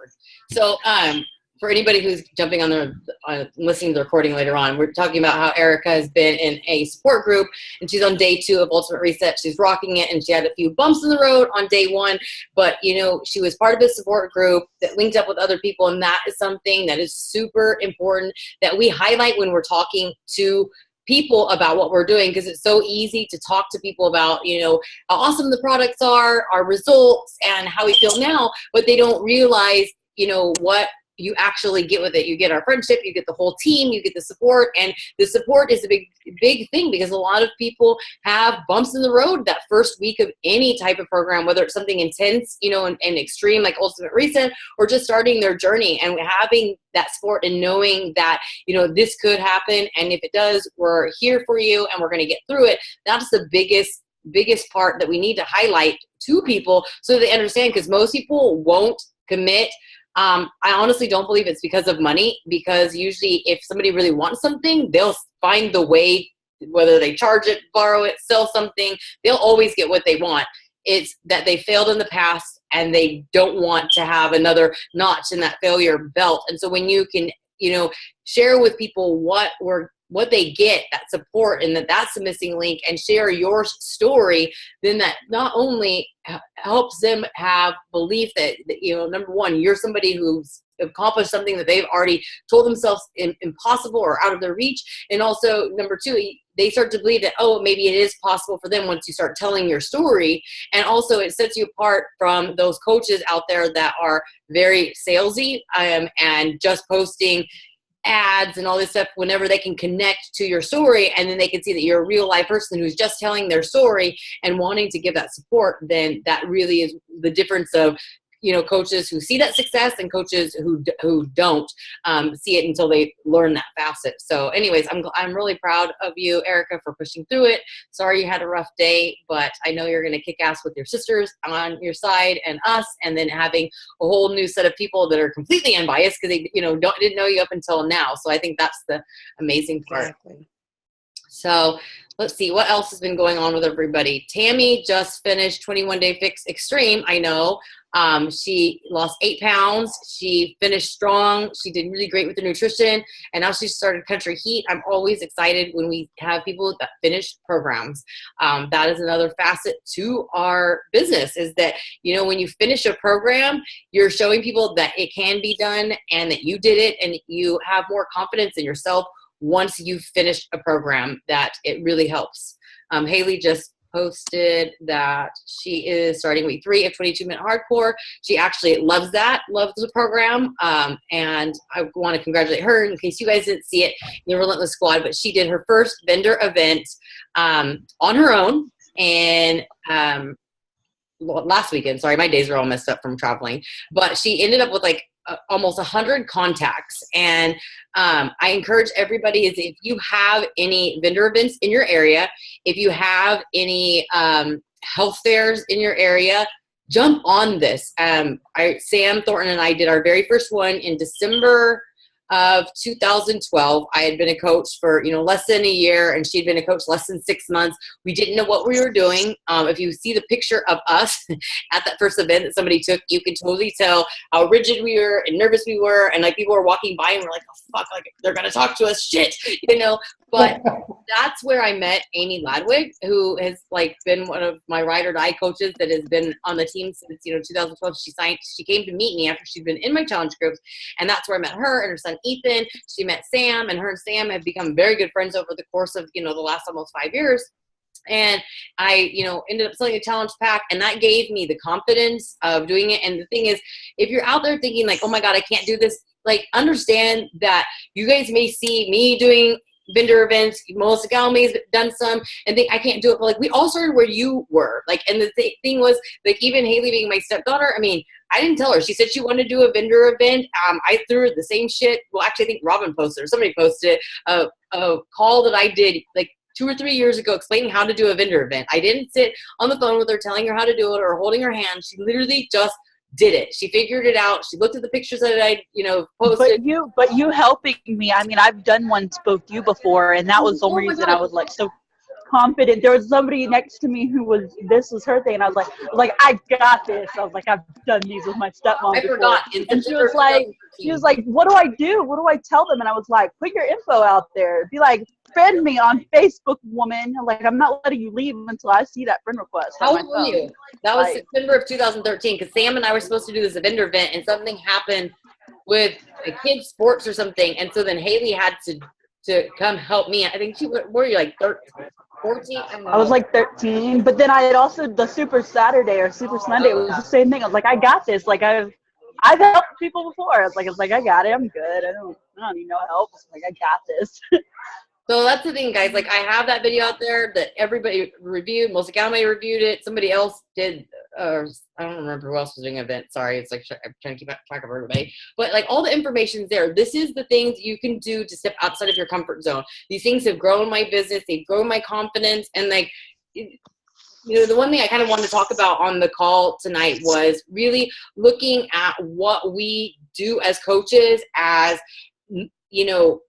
Lord. So, for anybody who's jumping on the listening to the recording later on, we're talking about how Erica has been in a support group, and she's on day 2 of Ultimate Reset. She's rocking it, and she had a few bumps in the road on day 1, but she was part of a support group that linked up with other people, and that is something that is super important that we highlight when we're talking to people about what we're doing, because it's so easy to talk to people about how awesome the products are, our results, and how we feel now, but they don't realize what you actually get with it. You get our friendship, you get the whole team, you get the support, and the support is a big thing, because a lot of people have bumps in the road that first week of any type of program, whether it's something intense, and extreme like Ultimate Reset, or just starting their journey, and having that support and knowing that, this could happen. And if it does, we're here for you and we're going to get through it. That's the biggest part that we need to highlight to people so they understand, because most people won't commit. I honestly don't believe it's because of money, because usually if somebody really wants something, they'll find the way, whether they charge it, borrow it, sell something, they'll always get what they want. It's that they failed in the past and they don't want to have another notch in that failure belt. And so when you can, share with people what they get, that support, and that's the missing link, and share your story, then that not only helps them have belief that number one, you're somebody who's accomplished something that they've already told themselves impossible or out of their reach, and also number 2, they start to believe that, oh, maybe it is possible for them once you start telling your story. And also it sets you apart from those coaches out there that are very salesy and just posting ads and all this stuff whenever they can connect to your story, and then they can see that you're a real life person who's just telling their story and wanting to give that support. Then that really is the difference of coaches who see that success and coaches who don't see it until they learn that facet. So anyways, I'm really proud of you, Erica, for pushing through it. Sorry you had a rough day, but I know you're going to kick ass with your sisters on your side and us, and then having a whole new set of people that are completely unbiased because they didn't know you up until now. So I think that's the amazing part. Exactly. So let's see what else has been going on with everybody. Tammy just finished 21 Day Fix Extreme. I know. She lost 8 pounds. She finished strong. She did really great with the nutrition, and now she started Country Heat. I'm always excited when we have people that finish programs. That is another facet to our business, is that, when you finish a program, you're showing people that it can be done and that you did it, and you have more confidence in yourself once you've finished a program. That it really helps. Haley just posted that she is starting week 3 of 22-minute hardcore. She actually loves the program. And I want to congratulate her, in case you guys didn't see it in the Relentless Squad, but she did her first vendor event on her own. And last weekend, sorry, my days are all messed up from traveling, but she ended up with almost 100 contacts. And I encourage everybody, is if you have any vendor events in your area, if you have any health fairs in your area, jump on this. Sam Thornton and I did our very first one in December of 2012. I had been a coach for less than a year, and she'd been a coach less than 6 months. We didn't know what we were doing. If you see the picture of us at that first event that somebody took, you can totally tell how rigid we were and nervous we were, and people were walking by and we're like, oh fuck, they're gonna talk to us, shit, But that's where I met Amy Ladwig, who has been one of my ride or die coaches that has been on the team since 2012. She came to meet me after she'd been in my challenge groups, and that's where I met her and her son Ethan. She met Sam, and her and Sam have become very good friends over the course of the last almost 5 years. And I, ended up selling a challenge pack, and that gave me the confidence of doing it. And the thing is, if you're out there thinking oh my God, I can't do this, understand that you guys may see me doing vendor events, Melissa Galmay's done some, and think I can't do it, but we all started where you were. And the thing was, even Haley being my stepdaughter, I didn't tell her. She said she wanted to do a vendor event. I threw her the same shit. Well, actually, I think Robin posted, or somebody posted it, a call that I did 2 or 3 years ago explaining how to do a vendor event. I didn't sit on the phone with her telling her how to do it or holding her hand. She literally just did it. She figured it out. She looked at the pictures that I, posted. But you helping me. I've done one with you before, and that was the only reason I was so. confident. There was somebody next to me who was, this was her thing, and I was like, I got this. I was like, I've done these with my stepmom I before. forgot. And she was like, what do I do? What do I tell them? And I was like, put your info out there. Be like, friend me on Facebook, woman. Like, I'm not letting you leave until I see that friend request. How old were you? That was September of 2013, because Sam and I were supposed to do this vendor event, and something happened with a kid's sports or something, and so then Haley had to come help me. I think were you like 13, 14? I was like 13, but then I had also the Super Saturday or Super Sunday. It was the same thing. I was like, I got this. Like, I've helped people before. I was like, I got it. I'm good. I don't need no help. Like, I got this. So that's the thing, guys. Like, I have that video out there that everybody reviewed. Most Academy reviewed it. Somebody else did. I don't remember who else was doing an event. Sorry, it's like I'm trying to keep track of everybody. But like, all the information's there. This is the things you can do to step outside of your comfort zone. These things have grown my business. They've grown my confidence. And like, you know, the one thing I kind of wanted to talk about on the call tonight was really looking at what we do as coaches as, you know,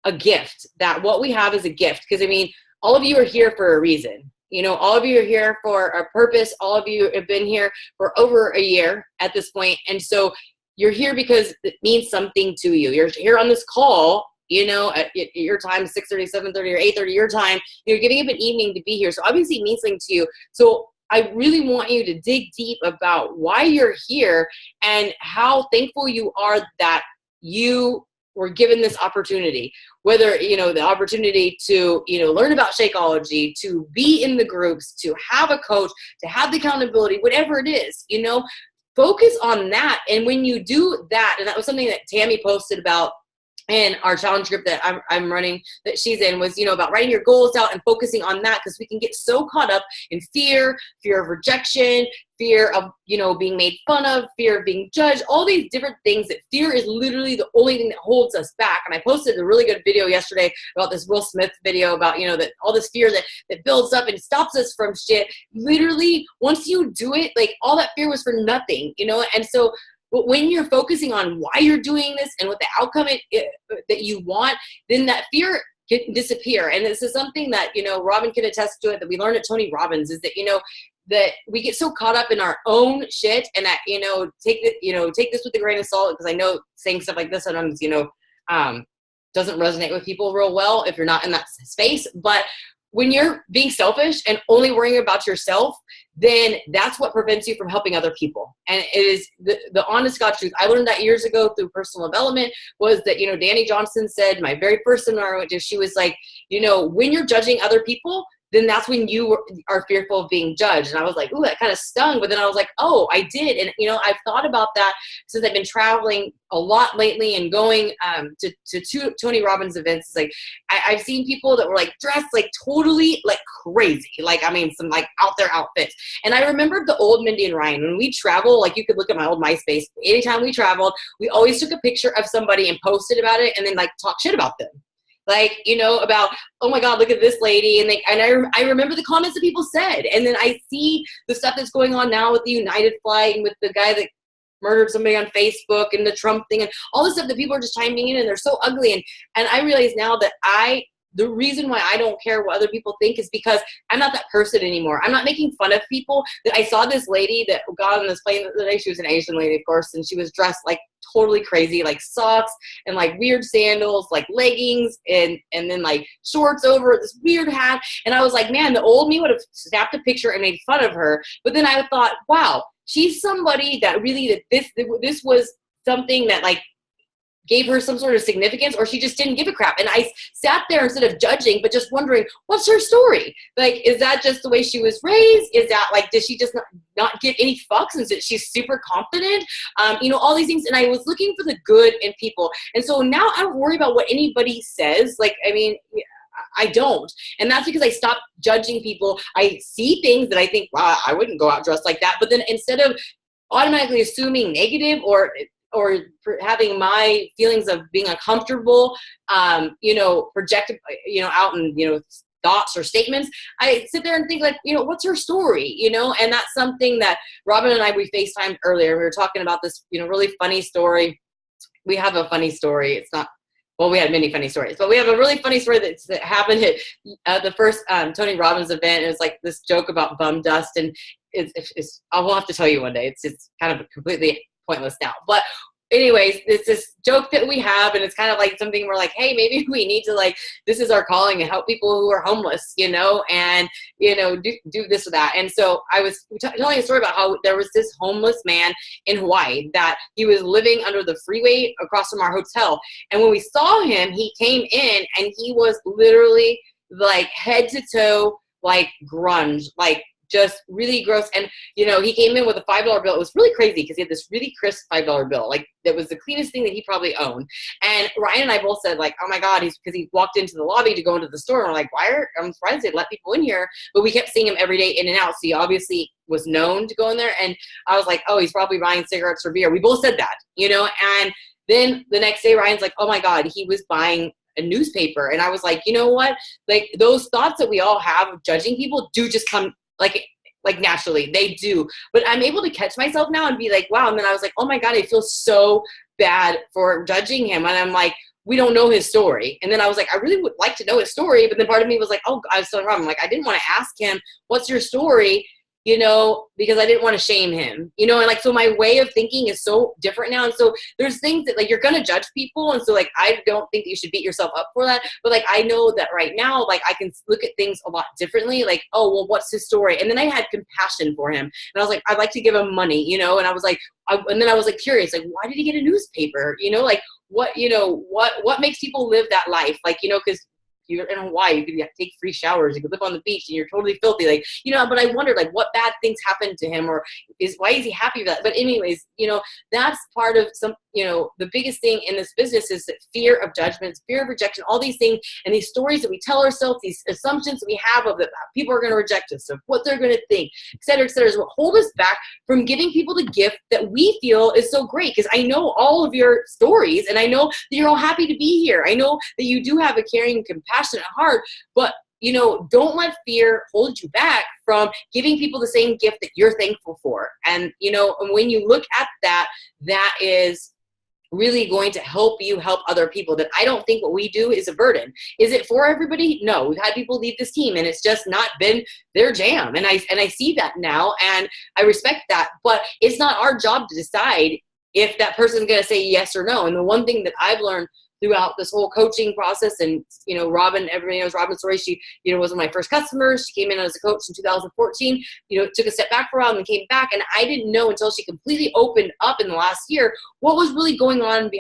a gift, that what we have is a gift. Because I mean, all of you are here for a reason. You know, all of you are here for a purpose. All of you have been here for over a year at this point. And so you're here because it means something to you. You're here on this call, you know, at your time, 6:30, 7:30, or 8:30 your time. You're giving up an evening to be here. So obviously it means something to you. So I really want you to dig deep about why you're here and how thankful you are that you were given this opportunity, whether, you know, the opportunity to, you know, learn about Shakeology, to be in the groups, to have a coach, to have the accountability, whatever it is, you know, focus on that. And when you do that, and that was something that Tammy posted about in our challenge group that I'm running, that she's in, was, you know, about writing your goals out and focusing on that, because we can get so caught up in fear of rejection, fear of, you know, being made fun of, fear of being judged, all these different things, that fear is literally the only thing that holds us back. And I posted a really good video yesterday about this Will Smith video about, you know, that all this fear that builds up and stops us from shit. Literally, once you do it, like, all that fear was for nothing, you know? And so, but when you're focusing on why you're doing this and what the outcome that you want, then that fear can disappear. And this is something that, you know, Robin can attest to it, that we learned at Tony Robbins, is that, you know, that we get so caught up in our own shit, and that, you know, take this with a grain of salt, because I know saying stuff like this sometimes, you know, doesn't resonate with people real well if you're not in that space. But when you're being selfish and only worrying about yourself, then that's what prevents you from helping other people. And it is the honest God truth. I learned that years ago through personal development, was that, you know, Danny Johnson said, my very first seminar I went to, she was like, you know, when you're judging other people, then that's when you are fearful of being judged. And I was like, ooh, that kind of stung. But then I was like, oh, I did. And, you know, I've thought about that since I've been traveling a lot lately and going to Tony Robbins events. It's like, I've seen people that were like dressed like totally like crazy. Like, I mean, some like out there outfits. And I remembered the old Mindy and Ryan. When we travel, like, you could look at my old MySpace. Anytime we traveled, we always took a picture of somebody and posted about it, and then like talk shit about them. Like, you know, about, oh my God, look at this lady. And I remember the comments that people said. And then I see the stuff that's going on now with the United flight and with the guy that murdered somebody on Facebook and the Trump thing and all this stuff that people are just chiming in, and they're so ugly. And I realize now that the reason why I don't care what other people think is because I'm not that person anymore. I'm not making fun of people. That I saw this lady that got on this plane the other day. She was an Asian lady, of course, and she was dressed like totally crazy, like socks and like weird sandals, like leggings, and then like shorts over this weird hat. And I was like, man, the old me would have snapped a picture and made fun of her. But then I thought, wow, she's somebody that really, that this was something that like gave her some sort of significance, or she just didn't give a crap. And I sat there instead of judging, but just wondering, what's her story? Like, is that just the way she was raised? Is that like, does she just not give any fucks? And she's super confident? You know, all these things. And I was looking for the good in people. And so now I don't worry about what anybody says. Like, I mean, I don't. And that's because I stopped judging people. I see things that I think, wow, I wouldn't go out dressed like that. But then instead of automatically assuming negative or having my feelings of being uncomfortable, you know, projected, you know, out in, you know, thoughts or statements, I sit there and think like, you know, what's her story, you know? And that's something that Robin and I, we FaceTimed earlier. We were talking about this, you know, really funny story. We have a funny story. It's not well, we had many funny stories, but we have a really funny story that happened at the first Tony Robbins event. It was like this joke about bum dust, and I will have to tell you one day. It's kind of completely pointless now, but anyways, it's this joke that we have, and it's kind of like something we're like, hey, maybe we need to, like, this is our calling and help people who are homeless, you know, and, you know, do this or that. And so I was telling a story about how there was this homeless man in Hawaii that he was living under the freeway across from our hotel. And when we saw him, he came in and he was literally like head to toe, like grunge, like just really gross. And, you know, he came in with a $5 bill. It was really crazy because he had this really crisp $5 bill. Like, that was the cleanest thing that he probably owned. And Ryan and I both said, like, oh my God, because he walked into the lobby to go into the store. And we're like, I'm surprised they let people in here. But we kept seeing him every day in and out. So he obviously was known to go in there. And I was like, oh, he's probably buying cigarettes or beer. We both said that, you know. And then the next day, Ryan's like, oh my God, he was buying a newspaper. And I was like, you know what? Like, those thoughts that we all have of judging people do just come like naturally, they do. But I'm able to catch myself now and be like, wow. And then I was like, oh my God, I feel so bad for judging him. And I'm like, we don't know his story. And then I was like, I really would like to know his story. But then part of me was like, oh, I was telling Rob, I'm like, I didn't want to ask him, what's your story? You know, because I didn't want to shame him, you know, and like, so my way of thinking is so different now. And so there's things that, like, you're going to judge people. And so, like, I don't think that you should beat yourself up for that. But like, I know that right now, like, I can look at things a lot differently. Like, oh, well, what's his story? And then I had compassion for him. And I was like, I'd like to give him money, you know? And I was like, and then I was like curious, like, why did he get a newspaper? You know, like, what, you know, what makes people live that life? Like, you know, because you're in Hawaii, you could take free showers, you could live on the beach, and you're totally filthy, like, you know. But I wondered, like, what bad things happened to him, or why is he happy with that? But anyways, you know, that's part of some, you know, the biggest thing in this business is that fear of judgment, fear of rejection, all these things, and these stories that we tell ourselves, these assumptions that we have of that people are going to reject us, of what they're going to think, et cetera, is what hold us back from giving people the gift that we feel is so great. Because I know all of your stories, and I know that you're all happy to be here. I know that you do have a caring, compassionate heart, but, you know, don't let fear hold you back from giving people the same gift that you're thankful for. And, you know, and when you look at that, that is really going to help you help other people. That I don't think what we do is a burden. Is it for everybody? No. We've had people leave this team and it's just not been their jam. And I see that now, and I respect that, but it's not our job to decide if that person's going to say yes or no. And the one thing that I've learned throughout this whole coaching process, and, you know, Robin, everybody knows Robin Story. She, you know, was one of my first customers. She came in as a coach in 2014, you know, took a step back for a while and came back. And I didn't know until she completely opened up in the last year what was really going on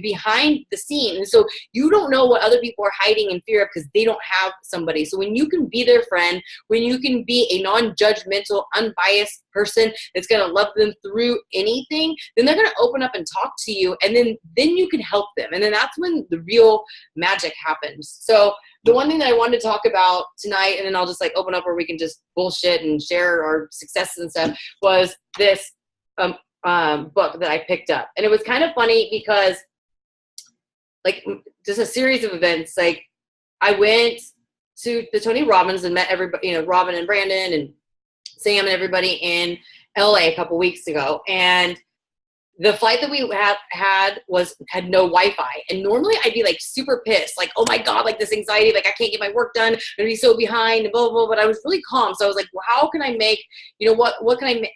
behind the scene. And so you don't know what other people are hiding in fear of because they don't have somebody. So when you can be their friend, when you can be a non-judgmental, unbiased person that's going to love them through anything, then they're going to open up and talk to you, and then you can help them. And then that's when the real magic happens. So the one thing that I wanted to talk about tonight, and then I'll just like open up where we can just bullshit and share our successes and stuff, was this book that I picked up. And it was kind of funny because, like, just a series of events. Like, I went to the Tony Robbins and met everybody, you know, Robin and Brandon and Sam and everybody in LA a couple weeks ago. And the flight that we had no Wi-Fi. And normally I'd be like super pissed, like, oh my God, like this anxiety, like I can't get my work done, I'm gonna be so behind, and blah, blah, blah. But I was really calm. So I was like, well, how can I make, you know,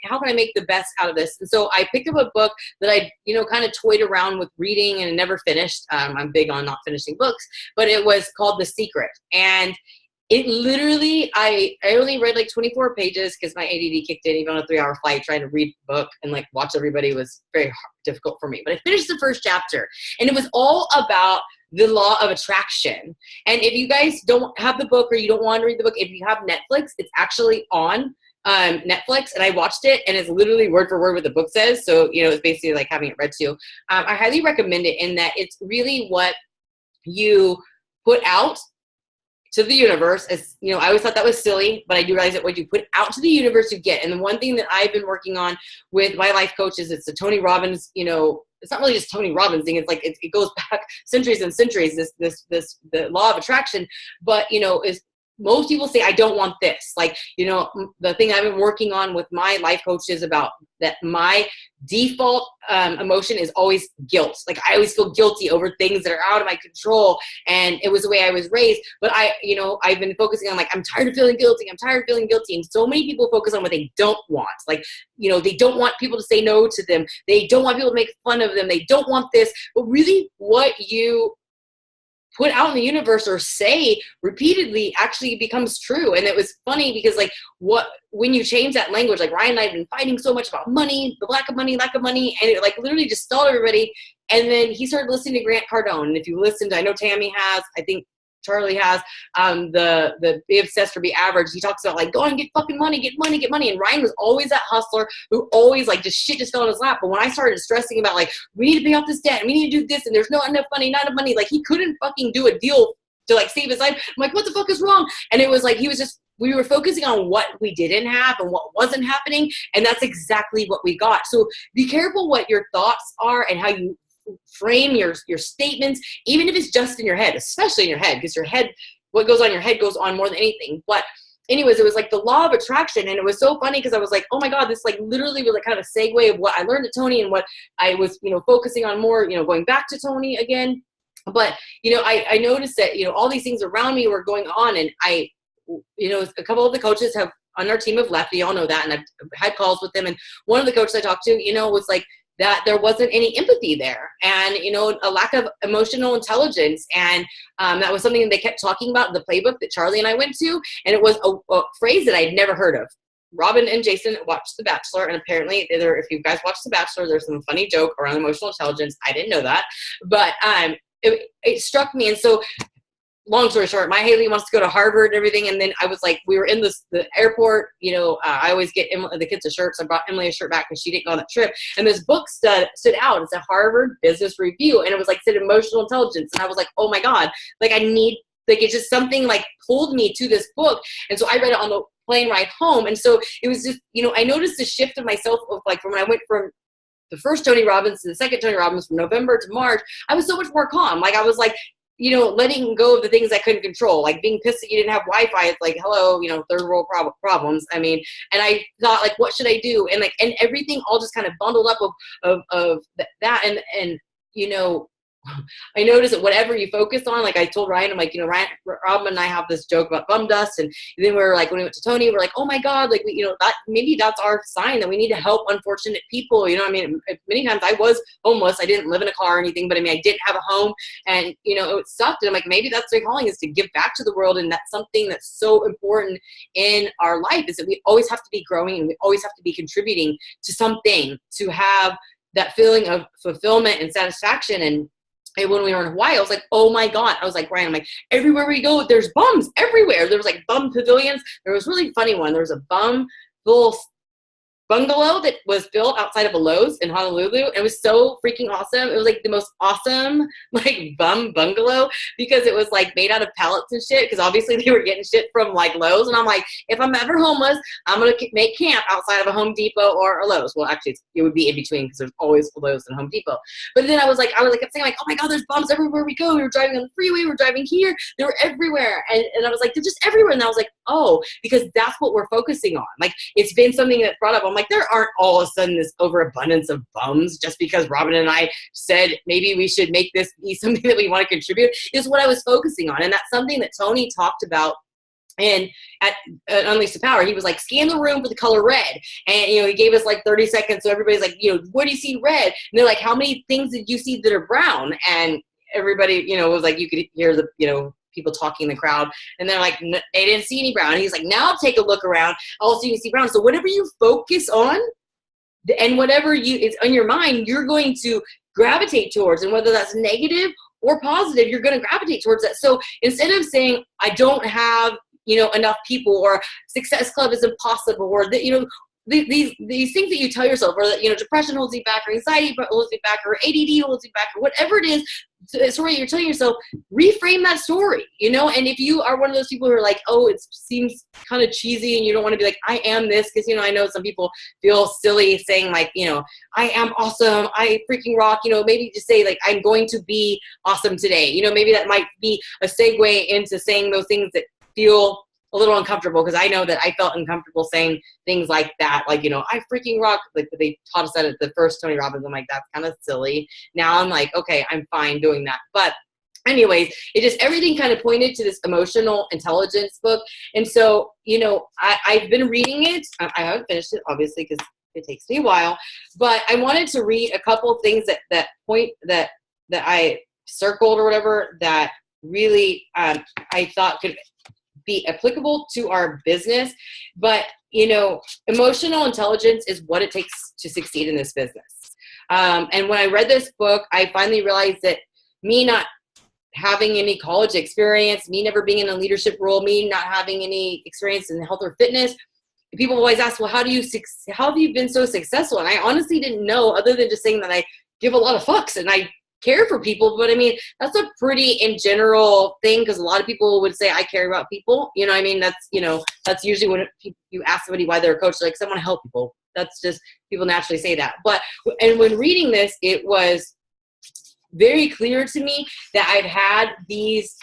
how can I make the best out of this? And so I picked up a book that I, you know, kind of toyed around with reading and never finished. I'm big on not finishing books, but it was called The Secret. And it literally, I only read like 24 pages because my ADD kicked in. Even on a 3-hour flight, trying to read the book and like watch everybody was very difficult for me. But I finished the first chapter, and it was all about the law of attraction. And if you guys don't have the book, or you don't want to read the book, if you have Netflix, it's actually on Netflix, and I watched it, and it's literally word for word what the book says. So, you know, it's basically like having it read to you. I highly recommend it in that it's really what you put out to the universe. As you know, I always thought that was silly, but I do realize that what you put out to the universe, you get. And the one thing that I've been working on with my life coach is it's the Tony Robbins, you know, it's not really just Tony Robbins thing. It's like, it goes back centuries and centuries, the law of attraction, but, you know, is most people say, I don't want this. Like, you know, the thing I've been working on with my life coach is about that my default emotion is always guilt. Like, I always feel guilty over things that are out of my control. And it was the way I was raised. But I've been focusing on, like, I'm tired of feeling guilty. I'm tired of feeling guilty. And so many people focus on what they don't want. Like, you know, they don't want people to say no to them. They don't want people to make fun of them. They don't want this. But really, what you put out in the universe or say repeatedly actually becomes true. And it was funny because, like, when you change that language, like, Ryan and I have been fighting so much about money, the lack of money, and it, like, literally just stalled everybody. And then he started listening to Grant Cardone. And if you listened, I know Tammy has, I think Charlie has, the Be Obsessed or Be Average. He talks about, like, go and get fucking money, get money, get money. And Ryan was always that hustler who always, like, shit just fell in his lap. But when I started stressing about, like, we need to pay off this debt and we need to do this and there's not enough money, like, he couldn't fucking do a deal to, like, save his life. I'm like, what the fuck is wrong? And it was like, we were focusing on what we didn't have and what wasn't happening. And that's exactly what we got. So be careful what your thoughts are and how you frame your statements, even if it's just in your head, especially in your head, because your head, what goes on in your head goes on more than anything. But anyways, it was like the law of attraction. And it was so funny because I was like, oh my God, this, like, literally was, like, kind of a segue of what I learned at Tony and what I was, you know, focusing on more, you know, going back to Tony again. But, you know, I noticed that, you know, all these things around me were going on. And you know, a couple of the coaches on our team have left. We all know that. And I've had calls with them. And one of the coaches I talked to, you know, was like, that there wasn't any empathy there and, you know, a lack of emotional intelligence. And that was something that they kept talking about in the playbook that Charlie and I went to. And it was a phrase that I'd never heard of. Robin and Jason watched The Bachelor, and apparently if you guys watched The Bachelor, there's some funny joke around emotional intelligence. I didn't know that, but it struck me. And so, long story short, my Haley wants to go to Harvard and everything. And then I was like, we were in the airport, you know, I always get the kids a shirt. So I brought Emily a shirt back because she didn't go on that trip. And this book stood out. It's a Harvard Business Review. And it was like, said emotional intelligence. And I was like, oh my God, like, it's just something, like, pulled me to this book. And so I read it on the plane ride home. And so it was just, you know, I noticed the shift of myself of, like, from when I went from the first Tony Robbins to the second Tony Robbins from November to March, I was so much more calm. Like, I was like, you know, letting go of the things I couldn't control, like being pissed that you didn't have Wi-Fi. It's like, hello, you know, third world problems. I mean, and I thought, like, what should I do? And, like, and everything all just kind of bundled up of that. And, you know, I noticed that whatever you focus on, like, I told Ryan, I'm like, you know, Robin and I have this joke about bum dust. And then we were like, when we went to Tony, we're like, oh my God, like, you know, that maybe that's our sign that we need to help unfortunate people. You know, I mean, many times I was homeless. I didn't live in a car or anything, but I mean, I didn't have a home, and, you know, it sucked. And I'm like, maybe that's my calling, is to give back to the world. And that's something that's so important in our life, is that we always have to be growing and we always have to be contributing to something, to have that feeling of fulfillment and satisfaction. And when we were in Hawaii, I was like, oh my God. I was like, Ryan, I'm like, everywhere we go, there's bums everywhere. There was, like, bum pavilions. There was a really funny one. There was a bum little bungalow that was built outside of a Lowe's in Honolulu. It was so freaking awesome. It was, like, the most awesome, like, bum bungalow, because it was, like, made out of pallets and shit, because obviously they were getting shit from, like, Lowe's. And I'm like, if I'm ever homeless, I'm going to make camp outside of a Home Depot or a Lowe's. Well, actually, it would be in between, because there's always a Lowe's and Home Depot. But then I was kept saying, like, oh my God, there's bums everywhere we go. We were driving on the freeway. We were driving here. They were everywhere. And I was like, they're just everywhere. And I was like, oh, because that's what we're focusing on. Like, it's been something that brought up. I'm like, there aren't all of a sudden this overabundance of bums just because Robin and I said maybe we should make this be something that we want to contribute, is what I was focusing on. And that's something that Tony talked about. And at Unleash the Power, he was like, scan the room for the color red. And, you know, he gave us like 30 seconds. So everybody's like, you know, where do you see red? And they're like, how many things did you see that are brown? And everybody, you know, was like, you could hear the, you know, people talking in the crowd. And they're like, they didn't see any brown. And he's like, now take a look around. Also, you can see brown. So whatever you focus on and whatever is on your mind, you're going to gravitate towards. And whether that's negative or positive, you're going to gravitate towards that. So instead of saying, I don't have, you know, enough people, or Success Club is impossible, or that, you know, these things that you tell yourself, or that, you know, depression holds you back, or anxiety holds you back, or ADD holds you back, or whatever it is, story you're telling yourself, reframe that story, you know. And if you are one of those people who are like, oh, it seems kind of cheesy, and you don't want to be like, I am this, because, you know, I know some people feel silly saying like, you know, I am awesome, I freaking rock, you know, maybe just say like, I'm going to be awesome today, you know. Maybe that might be a segue into saying those things that feel a little uncomfortable because I know that I felt uncomfortable saying things like that. Like, you know, I freaking rock. Like they taught us that at the first Tony Robbins. I'm like, that's kind of silly. Now I'm like, okay, I'm fine doing that. But anyways, it just, everything kind of pointed to this emotional intelligence book. And so, you know, I've been reading it. I haven't finished it, obviously, because it takes me a while. But I wanted to read a couple of things that I circled or whatever that really I thought could be applicable to our business. But, you know, emotional intelligence is what it takes to succeed in this business. And when I read this book, I finally realized that me not having any college experience, me never being in a leadership role, me not having any experience in health or fitness, people always ask, well, how have you been so successful? And I honestly didn't know, other than just saying that I give a lot of fucks and I care for people. But I mean, that's a pretty in general thing, because a lot of people would say I care about people. You know what I mean? That's, you know, that's usually when you ask somebody why they're a coach, like, someone help people. That's just, people naturally say that. But, and when reading this, it was very clear to me that I've had these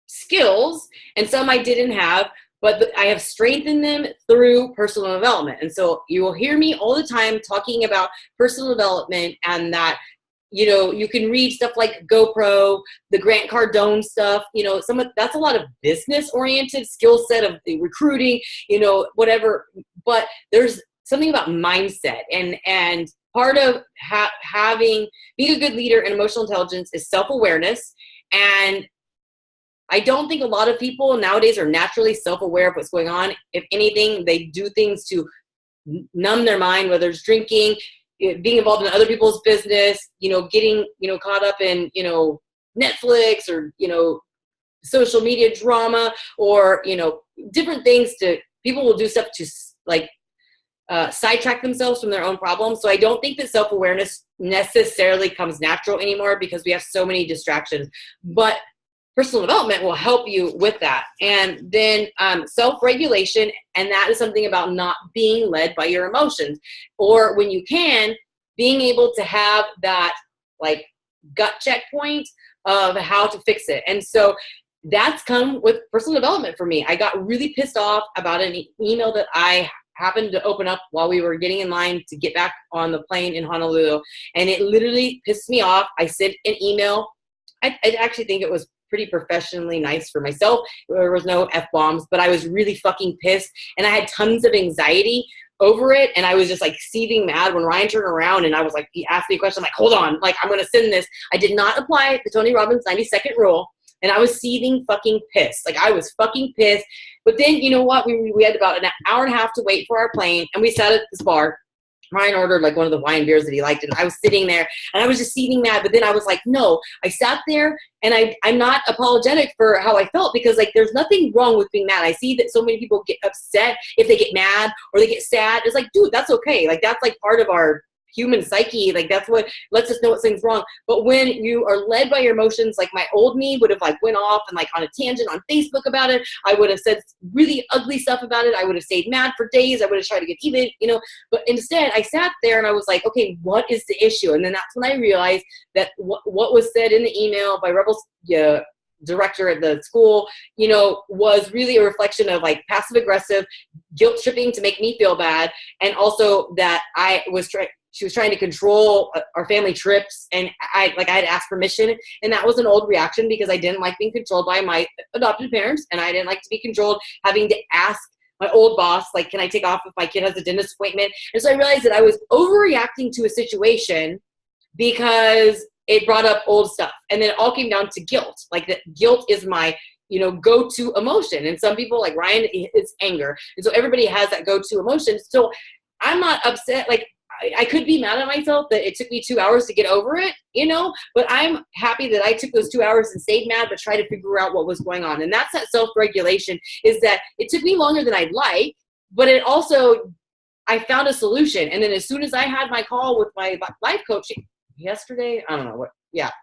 skills, and some I didn't have, but I have strengthened them through personal development. And so you will hear me all the time talking about personal development, and that, you know, you can read stuff like GoPro, the Grant Cardone stuff, you know, that's a lot of business oriented skill set of the recruiting, you know, whatever. But there's something about mindset, and part of being a good leader in emotional intelligence is self-awareness. And I don't think a lot of people nowadays are naturally self-aware of what's going on. If anything, they do things to numb their mind, whether it's drinking, being involved in other people's business, you know, getting, you know, caught up in, you know, Netflix, or, you know, social media drama, or, you know, different things. People will do stuff to like sidetrack themselves from their own problems. So I don't think that self-awareness necessarily comes natural anymore, because we have so many distractions. But personal development will help you with that. And then self-regulation, and that is something about not being led by your emotions, or when you can, being able to have that like gut checkpoint of how to fix it. And so that's come with personal development for me. I got really pissed off about an email that I happened to open up while we were getting in line to get back on the plane in Honolulu, and it literally pissed me off. I sent an email. I actually think it was pretty professionally nice for myself. There was no F-bombs, but I was really fucking pissed, and I had tons of anxiety over it, and I was just like seething mad when Ryan turned around and I was like, he asked me a question, I'm like, hold on, like, I'm gonna send this. I did not apply the Tony Robbins 90-second rule, and I was seething fucking pissed. Like, I was fucking pissed. But then, you know what, we had about an hour and a half to wait for our plane, and we sat at this bar. Ryan ordered like one of the wine beers that he liked, and I was sitting there and I was just seething mad. But then I was like, no, I sat there, and I'm not apologetic for how I felt, because like, there's nothing wrong with being mad. I see that so many people get upset if they get mad or they get sad. It's like, dude, that's okay. Like, that's like part of our human psyche. Like, that's what lets us know what things wrong. But when you are led by your emotions, like my old me would have like went off and like on a tangent on Facebook about it. I would have said really ugly stuff about it. I would have stayed mad for days. I would have tried to get even, you know. But instead I sat there and I was like, okay, what is the issue? And then that's when I realized that what was said in the email by Rebel's director at the school, you know, was really a reflection of like passive aggressive guilt tripping to make me feel bad. And also that she was trying to control our family trips, and I had asked permission, and that was an old reaction, because I didn't like being controlled by my adopted parents, and I didn't like to be controlled having to ask my old boss, like, can I take off if my kid has a dentist appointment? And so I realized that I was overreacting to a situation because it brought up old stuff, and then it all came down to guilt. Like, that guilt is my, you know, go-to emotion, and some people, like Ryan, it's anger, and so everybody has that go-to emotion. So I'm not upset. Like, I could be mad at myself that it took me 2 hours to get over it, you know, but I'm happy that I took those 2 hours and stayed mad, but tried to figure out what was going on. And that's that self-regulation, is that it took me longer than I'd like, but it also, I found a solution. And then as soon as I had my call with my life coach yesterday, I don't know what,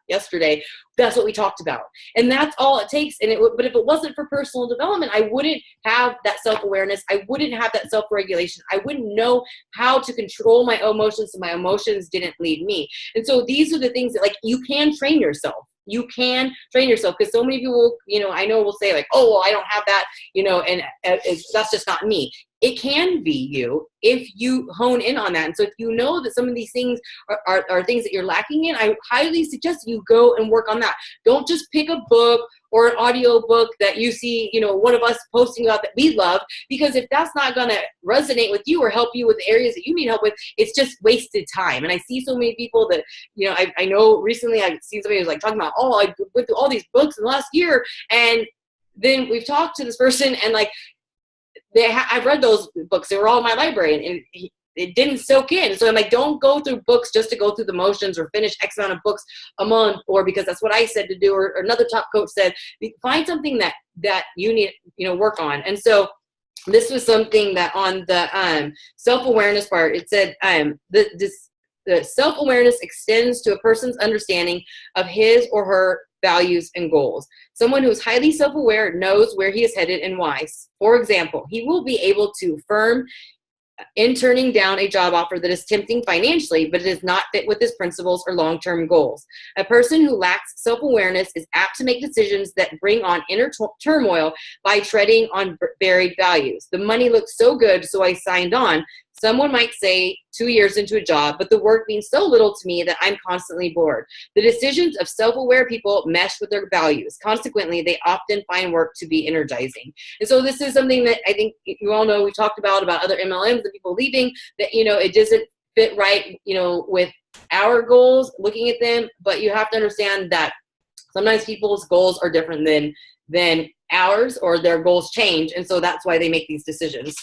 yesterday, that's what we talked about. And that's all it takes. But if it wasn't for personal development, I wouldn't have that self-awareness. I wouldn't have that self-regulation. I wouldn't know how to control my emotions, so my emotions didn't lead me. And so these are the things that, like, you can train yourself. you can train yourself, because so many people, you know, I know will say like, oh, well, I don't have that, you know, and that's just not me. It can be you if you hone in on that. And so if you know that some of these things are things that you're lacking in, I highly suggest you go and work on that. Don't just pick a book or an audio book that you see, you know, one of us posting about that we love, because if that's not going to resonate with you or help you with the areas that you need help with, it's just wasted time. And I see so many people that, you know, I know recently I've seen somebody who's like talking about, oh, I went through all these books in the last year. And then we've talked to this person and like, I've read those books. They were all in my library, and it didn't soak in. So I'm like, don't go through books just to go through the motions or finish X amount of books a month, or because that's what I said to do, or another top coach said. Find something that you need, you know, work on. And so this was something that on the self-awareness part, it said the self-awareness extends to a person's understanding of his or her values and goals. Someone who is highly self-aware knows where he is headed and why. For example, he will be able to firm in turning down a job offer that is tempting financially, but it does not fit with his principles or long-term goals. A person who lacks self-awareness is apt to make decisions that bring on inner turmoil by treading on buried values. The money looks so good, so I signed on. Someone might say 2 years into a job, but the work means so little to me that I'm constantly bored. The decisions of self-aware people mesh with their values. Consequently, they often find work to be energizing. And so this is something that I think you all know, we talked about other MLMs and people leaving, that, you know, it doesn't fit right, you know, with our goals, looking at them, but you have to understand that sometimes people's goals are different than ours, or their goals change. And so that's why they make these decisions.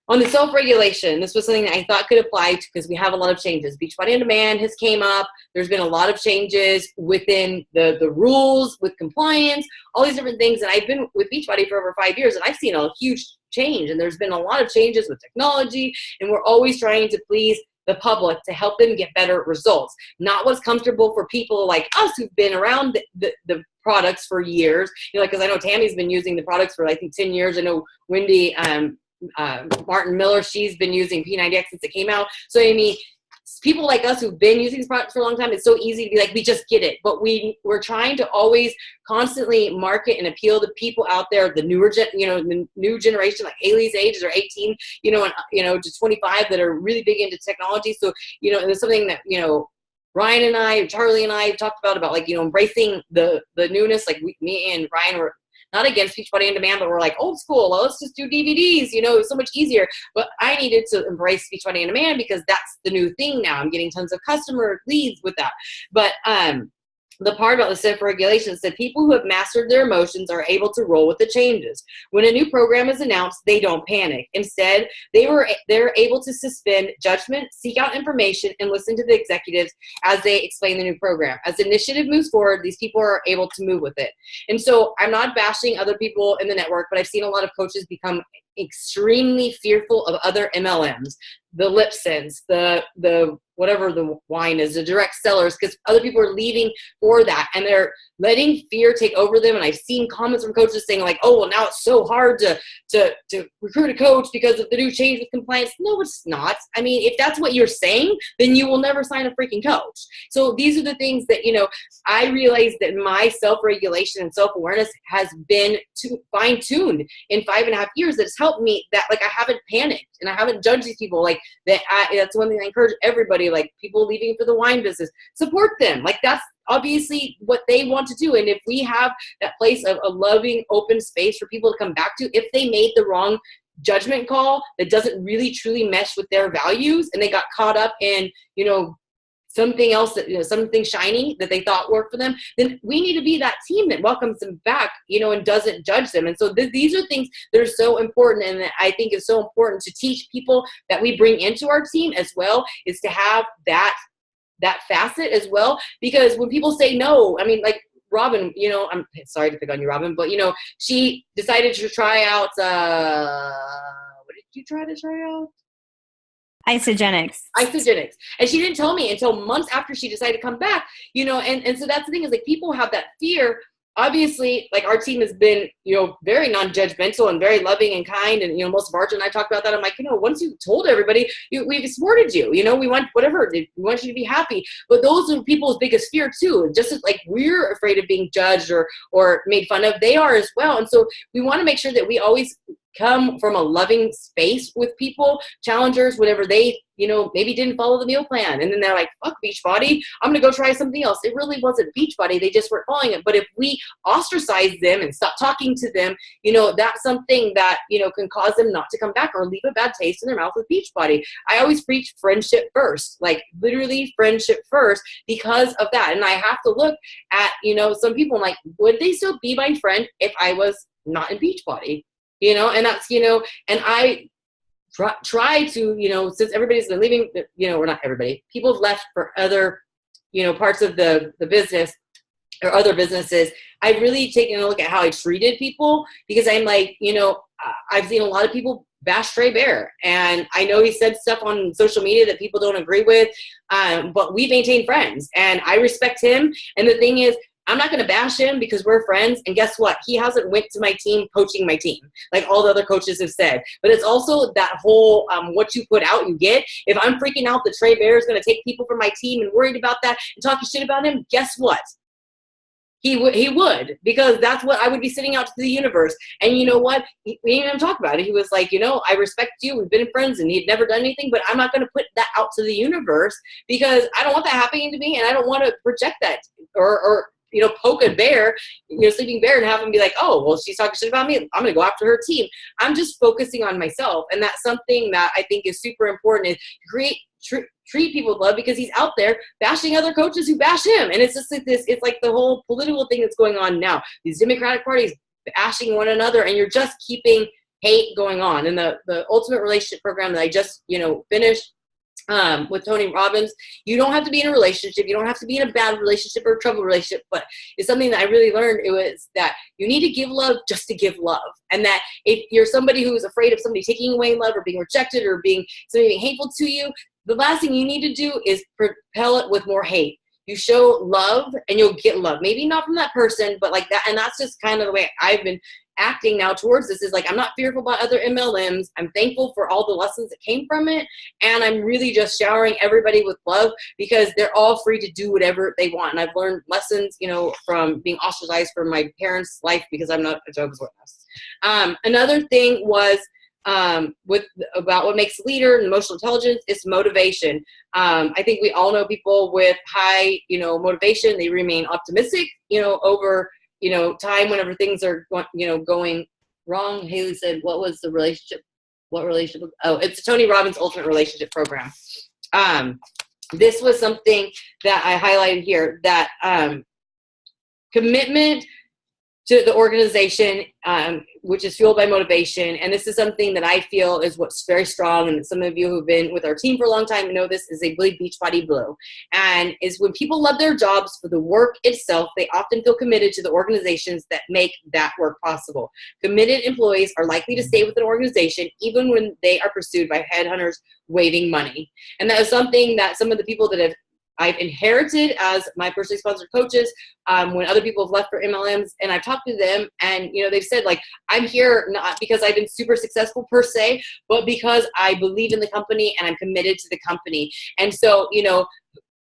On the self-regulation, this was something that I thought could apply to, because we have a lot of changes. Beachbody On Demand has came up. There's been a lot of changes within the rules, with compliance, all these different things. And I've been with Beachbody for over 5 years, and I've seen a huge change. And there's been a lot of changes with technology, and we're always trying to please the public to help them get better results. Not what's comfortable for people like us who've been around the products for years. You know, because I know Tammy's been using the products for, I think, 10 years. I know Wendy, Martin Miller, she's been using P90X since it came out. So I mean, people like us who've been using these products for a long time, it's so easy to be like, we just get it. But we're trying to always constantly market and appeal to people out there, the newer the new generation, like Haley's ages, or 18, to 25, that are really big into technology. So, you know, and it's something that, you know, Ryan and I, Charlie and I have talked about like, you know, embracing the newness. Like me and Ryan were not against Beachbody On Demand, but we're like old school. Well, let's just do DVDs. You know, it was so much easier. But I needed to embrace Beachbody On Demand because that's the new thing now. I'm getting tons of customer leads with that. But the part about the self-regulation said people who have mastered their emotions are able to roll with the changes. When a new program is announced, they don't panic. Instead, they're able to suspend judgment, seek out information, and listen to the executives as they explain the new program. As the initiative moves forward, these people are able to move with it. And so I'm not bashing other people in the network, but I've seen a lot of coaches become extremely fearful of other MLMs, the Lipsens, the whatever the wine is, the direct sellers, because other people are leaving for that, and they're letting fear take over them. And I've seen comments from coaches saying like, oh, well, now it's so hard to recruit a coach because of the new change with compliance. No, it's not. I mean, if that's what you're saying, then you will never sign a freaking coach. So these are the things that, you know, I realized that my self-regulation and self-awareness has been fine-tuned in 5.5 years. That's helped me, that like I haven't panicked and I haven't judged these people. Like that's one thing I encourage everybody, like people leaving for the wine business, support them. Like that's obviously what they want to do. And if we have that place of a loving, open space for people to come back to, if they made the wrong judgment call that doesn't really truly mesh with their values, and they got caught up in, you know, something else that, you know, something shiny that they thought worked for them, then we need to be that team that welcomes them back, you know, and doesn't judge them. And so these are things that are so important, and that I think is so important to teach people that we bring into our team as well, is to have that facet as well. Because when people say no, I mean, like Robin, you know, I'm sorry to pick on you, Robin, but you know, she decided to try out, what did you try out? Isagenix. And she didn't tell me until months after she decided to come back, you know, and so that's the thing, is like people have that fear obviously, like, our team has been, very non-judgmental and very loving and kind. And, most of Arjun and I talked about that. I'm like, once you told everybody, we've supported you, we want whatever, we want you to be happy. But those are people's biggest fear too. Just as like we're afraid of being judged or made fun of, they are as well. And so we want to make sure that we always come from a loving space with people, challengers, whatever they, maybe didn't follow the meal plan. And then they're like, fuck Beachbody, I'm going to go try something else. It really wasn't Beachbody. They just weren't following it. But if we ostracize them and stop talking to them, that's something that, can cause them not to come back or leave a bad taste in their mouth with Beachbody. I always preach friendship first, like literally friendship first because of that. And I have to look at, some people, I'm like, would they still be my friend if I was not in Beachbody? And that's, and I try to, since everybody's been leaving, or not everybody, people have left for other, parts of the business or other businesses. I've really taken a look at how I treated people because I'm like, I've seen a lot of people bash Trey Bear. And I know he said stuff on social media that people don't agree with, but we maintain friends and I respect him. And the thing is, I'm not going to bash him because we're friends. And guess what? He hasn't went to my team coaching my team like all the other coaches have said. But it's also that whole what you put out, you get. If I'm freaking out that Trey Bear is going to take people from my team and worried about that and talking shit about him, guess what? He would, because that's what I would be sending out to the universe. And you know what? We didn't even talk about it. He was like, I respect you. We've been friends and he'd never done anything, but I'm not going to put that out to the universe because I don't want that happening to me. And I don't want to project that or poke a bear, sleeping bear, and have them be like, oh, well, she's talking shit about me. I'm going to go after her team. I'm just focusing on myself. And that's something that I think is super important is treat people with love because he's out there bashing other coaches who bash him. And it's just like this, it's like the whole political thing that's going on now. These Democratic parties bashing one another and you're just keeping hate going on. And the Ultimate Relationship program that I just, finished, with Tony Robbins, you don't have to be in a relationship. You don't have to be in a bad relationship or a trouble relationship, but it's something that I really learned. It was that you need to give love just to give love. And that if you're somebody who is afraid of somebody taking away love or being rejected or somebody being hateful to you, the last thing you need to do is propel it with more hate. You show love and you'll get love. Maybe not from that person, but like that. And that's just kind of the way I've been acting now towards this is like, I'm not fearful about other MLMs. I'm thankful for all the lessons that came from it. And I'm really just showering everybody with love because they're all free to do whatever they want. And I've learned lessons, from being ostracized from my parents' life because I'm not a Jehovah's Witness. Another thing was, about what makes a leader and emotional intelligence is motivation. I think we all know people with high, motivation. They remain optimistic, over, time whenever things are, going wrong. Haley said, what was the relationship? What relationship? Oh, it's Tony Robbins Ultimate Relationship Program. This was something that I highlighted here, that commitment to the organization, which is fueled by motivation. And this is something that I feel is what's very strong. And some of you who've been with our team for a long time know this is a believe Beachbody Blue. And is when people love their jobs for the work itself, they often feel committed to the organizations that make that work possible. Committed employees are likely to stay with an organization even when they are pursued by headhunters waving money. And that is something that some of the people that I've inherited as my personally sponsored coaches, when other people have left for MLMs, and I've talked to them and, they've said like, I'm here not because I've been super successful per se, but because I believe in the company and I'm committed to the company. And so,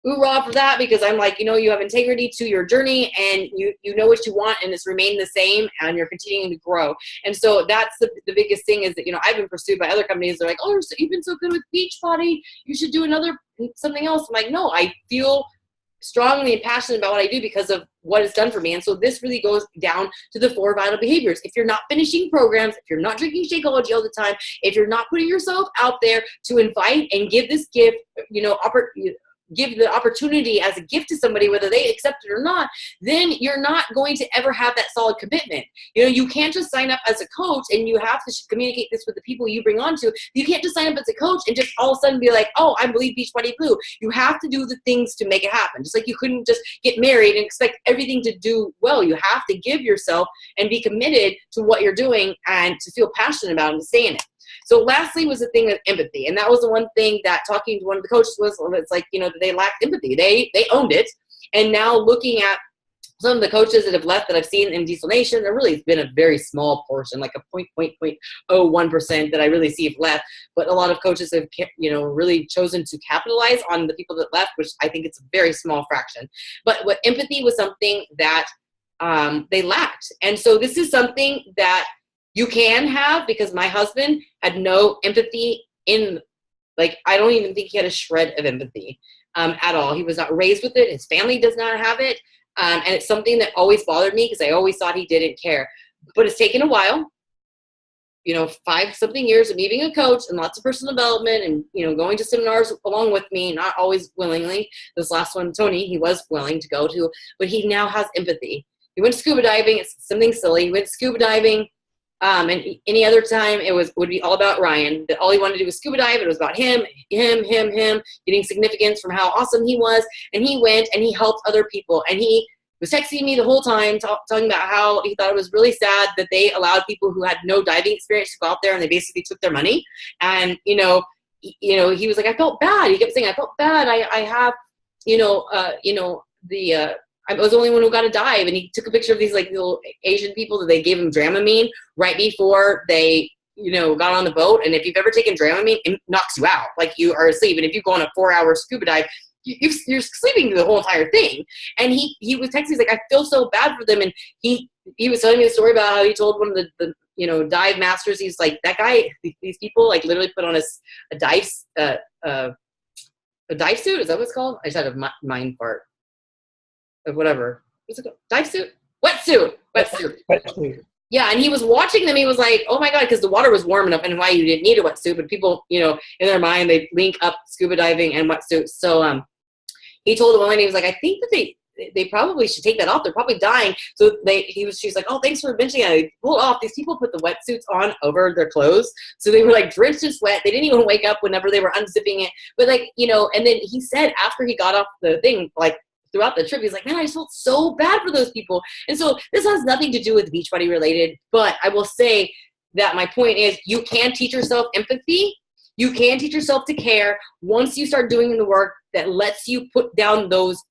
hoorah for that, because I'm like, you have integrity to your journey and you know what you want and it's remained the same and you're continuing to grow. And so that's the biggest thing is that, I've been pursued by other companies. They're like, oh, you've been so good with Beachbody. You should do something else. I'm like, no, I feel strongly and passionate about what I do because of what it's done for me. And so this really goes down to the 4 vital behaviors. If you're not finishing programs, if you're not drinking Shakeology all the time, if you're not putting yourself out there to invite and give this gift, give the opportunity as a gift to somebody, whether they accept it or not, then you're not going to ever have that solid commitment. You can't just sign up as a coach and you have to communicate this with the people you bring on to. You can't just sign up as a coach and just all of a sudden be like, oh, I believe Beachbody Blue. You have to do the things to make it happen. Just like you couldn't just get married and expect everything to do well. You have to give yourself and be committed to what you're doing and to feel passionate about it and to stay in it. So lastly was the thing of empathy. And that was the one thing that talking to one of the coaches was, it's like, that they lacked empathy. They owned it. And now looking at some of the coaches that have left that I've seen in Diesel Nation, there really has been a very small portion, like a 0.01% that I really see have left. But a lot of coaches have, really chosen to capitalize on the people that left, which I think it's a very small fraction. But what empathy was something that they lacked. And so this is something that you can have, because my husband had no empathy I don't even think he had a shred of empathy at all. He was not raised with it. His family does not have it. And it's something that always bothered me because I always thought he didn't care. But it's taken a while, 5-something years of me being a coach and lots of personal development and, going to seminars along with me, not always willingly. This last one, Tony, he was willing to go to, but he now has empathy. He went scuba diving. It's something silly. He went scuba diving. And any other time would be all about Ryan, that all he wanted to do was scuba dive. It was about him, getting significance from how awesome he was. And he went and he helped other people. And he was texting me the whole time, talking about how he thought it was really sad that they allowed people who had no diving experience to go out there and they basically took their money. And, he was like, I felt bad. He kept saying, I felt bad. I have, I was the only one who got to dive, and he took a picture of these little Asian people that they gave him Dramamine right before they, got on the boat. And if you've ever taken Dramamine, it knocks you out, like you are asleep. And if you go on a 4-hour scuba dive, you're sleeping through the whole entire thing. And he was texting, he's like, I feel so bad for them. And he was telling me a story about how he told one of the dive masters, he's like, that guy, these people literally put on a dive suit. Is that what it's called? I just had a mind part. Whatever. What's it called? Dive suit? Wetsuit. Yeah, and he was watching them. He was like, oh my God, because the water was warm enough, and why you didn't need a wetsuit. But people, in their mind, they link up scuba diving and wetsuits. So he told the woman, he was like, I think that they probably should take that off. They're probably dying. So she's like, oh, thanks for mentioning it. They pulled off. These people put the wetsuits on over their clothes. So they were drenched in sweat. They didn't even wake up whenever they were unzipping it. But and then he said after he got off the thing, throughout the trip, he's like, man, I just felt so bad for those people. And so this has nothing to do with Beachbody related, but I will say that my point is you can teach yourself empathy. You can teach yourself to care once you start doing the work that lets you put down those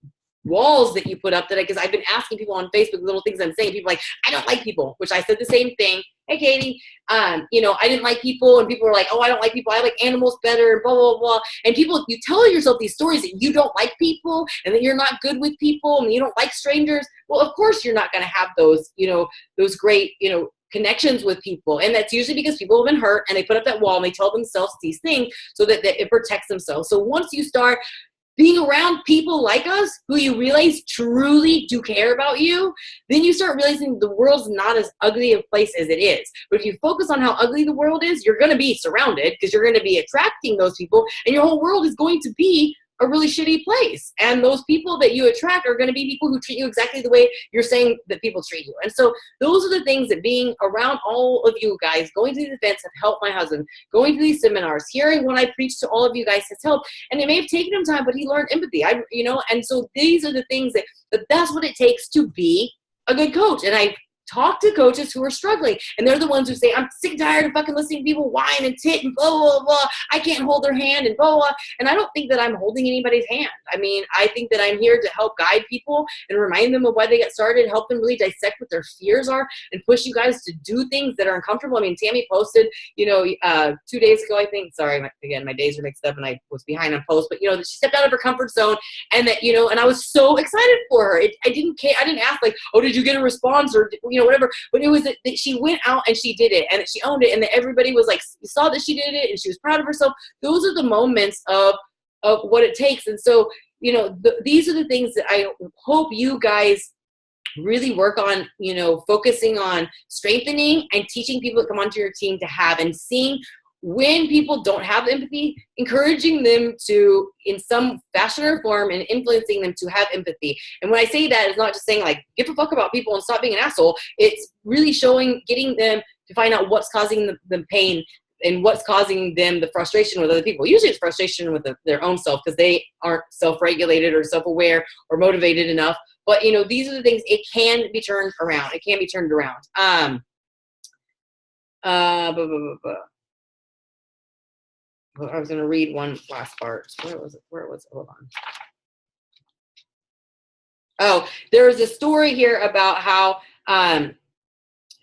walls that you put up, because I've been asking people on Facebook little things I'm saying. People are like, I don't like people, which I said the same thing. Hey, Katie, I didn't like people, and people were like, oh, I don't like people. I like animals better, blah, blah, blah. And people, you tell yourself these stories that you don't like people and that you're not good with people and you don't like strangers. Well, of course you're not going to have those, those great, connections with people. And that's usually because people have been hurt and they put up that wall and they tell themselves these things so that it protects themselves. So once you start being around people like us who you realize truly do care about you, then you start realizing the world's not as ugly a place as it is. But if you focus on how ugly the world is, you're going to be surrounded because you're going to be attracting those people, and your whole world is going to be a really shitty place. And those people that you attract are going to be people who treat you exactly the way you're saying that people treat you. And so those are the things that being around all of you guys, going to these events have helped my husband, going to these seminars, hearing when I preach to all of you guys has helped. And it may have taken him time, but he learned empathy. And so these are the things that's what it takes to be a good coach. And I talk to coaches who are struggling, and they're the ones who say, I'm sick and tired of fucking listening to people whine and tit and blah, blah, blah. I can't hold their hand and blah, blah. And I don't think that I'm holding anybody's hand. I mean, I think that I'm here to help guide people and remind them of why they got started, help them really dissect what their fears are and push you guys to do things that are uncomfortable. I mean, Tammy posted, 2 days ago, I think, sorry, my days are mixed up and I was behind on posts, but that she stepped out of her comfort zone, and that, and I was so excited for her. I didn't care. I didn't ask like, oh, did you get a response or, whatever, but it was that she went out and she did it and she owned it, and that everybody was like, saw that she did it and she was proud of herself. Those are the moments of what it takes. And so, these are the things that I hope you guys really work on, focusing on strengthening and teaching people that come onto your team to have, and seeing when people don't have empathy, encouraging them to, in some fashion or form, and influencing them to have empathy. And when I say that, it's not just saying like, give a fuck about people and stop being an asshole. It's really getting them to find out what's causing them pain and what's causing them the frustration with other people. Usually it's frustration with their own self because they aren't self-regulated or self-aware or motivated enough. But, these are the things, it can be turned around. It can be turned around. I was going to read one last part. Where was it? Hold on. Oh, there was a story here about how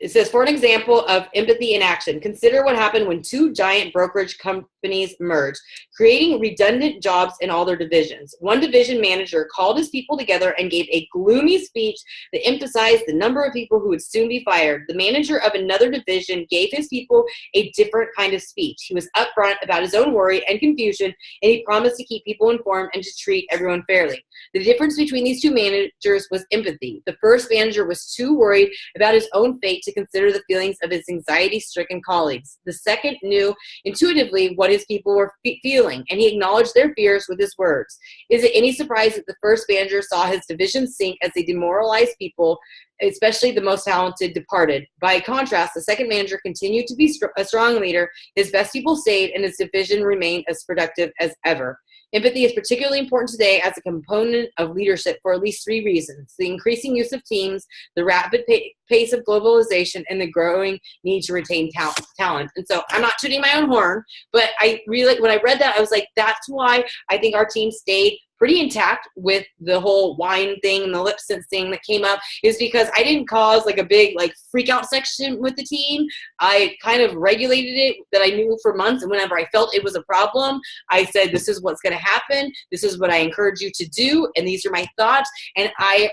it says, for an example of empathy in action, consider what happened when two giant brokerage companies merged, creating redundant jobs in all their divisions. One division manager called his people together and gave a gloomy speech that emphasized the number of people who would soon be fired. The manager of another division gave his people a different kind of speech. He was upfront about his own worry and confusion, and he promised to keep people informed and to treat everyone fairly. The difference between these two managers was empathy. The first manager was too worried about his own fate to consider the feelings of his anxiety-stricken colleagues. The second knew intuitively what his people were feeling, and he acknowledged their fears with his words. Is it any surprise that the first manager saw his division sink as they demoralized people, especially the most talented, departed? By contrast, the second manager continued to be a strong leader. His best people stayed, and his division remained as productive as ever. Empathy is particularly important today as a component of leadership for at least three reasons: the increasing use of teams, the rapid pace of globalization, and the growing need to retain talent. And so I'm not tooting my own horn, but I really, when I read that, I was like, that's why I think our team stayed pretty intact with the whole wine thing and the lip sync thing that came up, is because I didn't cause like a big like freak out section with the team. I kind of regulated it, that I knew for months, and whenever I felt it was a problem, I said, this is what's going to happen, this is what I encourage you to do, and these are my thoughts. And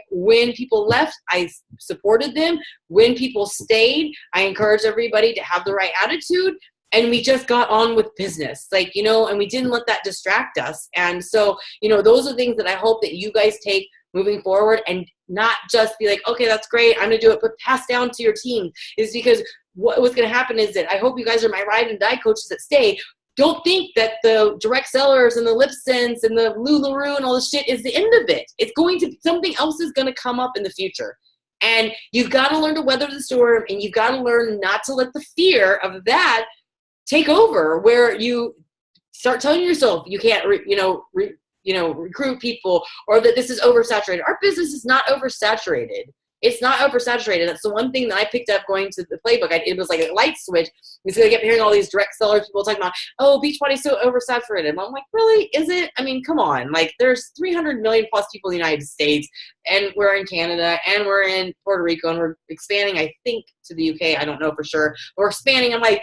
when people left, I supported them. When people stayed, I encouraged everybody to have the right attitude. And we just got on with business, like, you know, and we didn't let that distract us. And so, you know, those are things that I hope that you guys take moving forward, and not just be like, okay, that's great, I'm going to do it, but pass down to your team. Is because what's going to happen is that I hope you guys are my ride and die coaches that stay. Don't think that the direct sellers and the lip syncs and the LuLaRoe and all this shit is the end of it. It's going to, something else is going to come up in the future. And you've got to learn to weather the storm, and you've got to learn not to let the fear of that take over, where you start telling yourself you can't, recruit people, or that this is oversaturated. Our business is not oversaturated. It's not oversaturated. That's the one thing that I picked up going to the playbook. It was like a light switch. Because I kept hearing all these direct sellers, people talking about, oh, Beachbody's so oversaturated. And I'm like, really? Is it? I mean, come on. Like, there's 300 million plus people in the United States, and we're in Canada, and we're in Puerto Rico, and we're expanding, I think, to the UK. I don't know for sure. We're expanding. I'm like,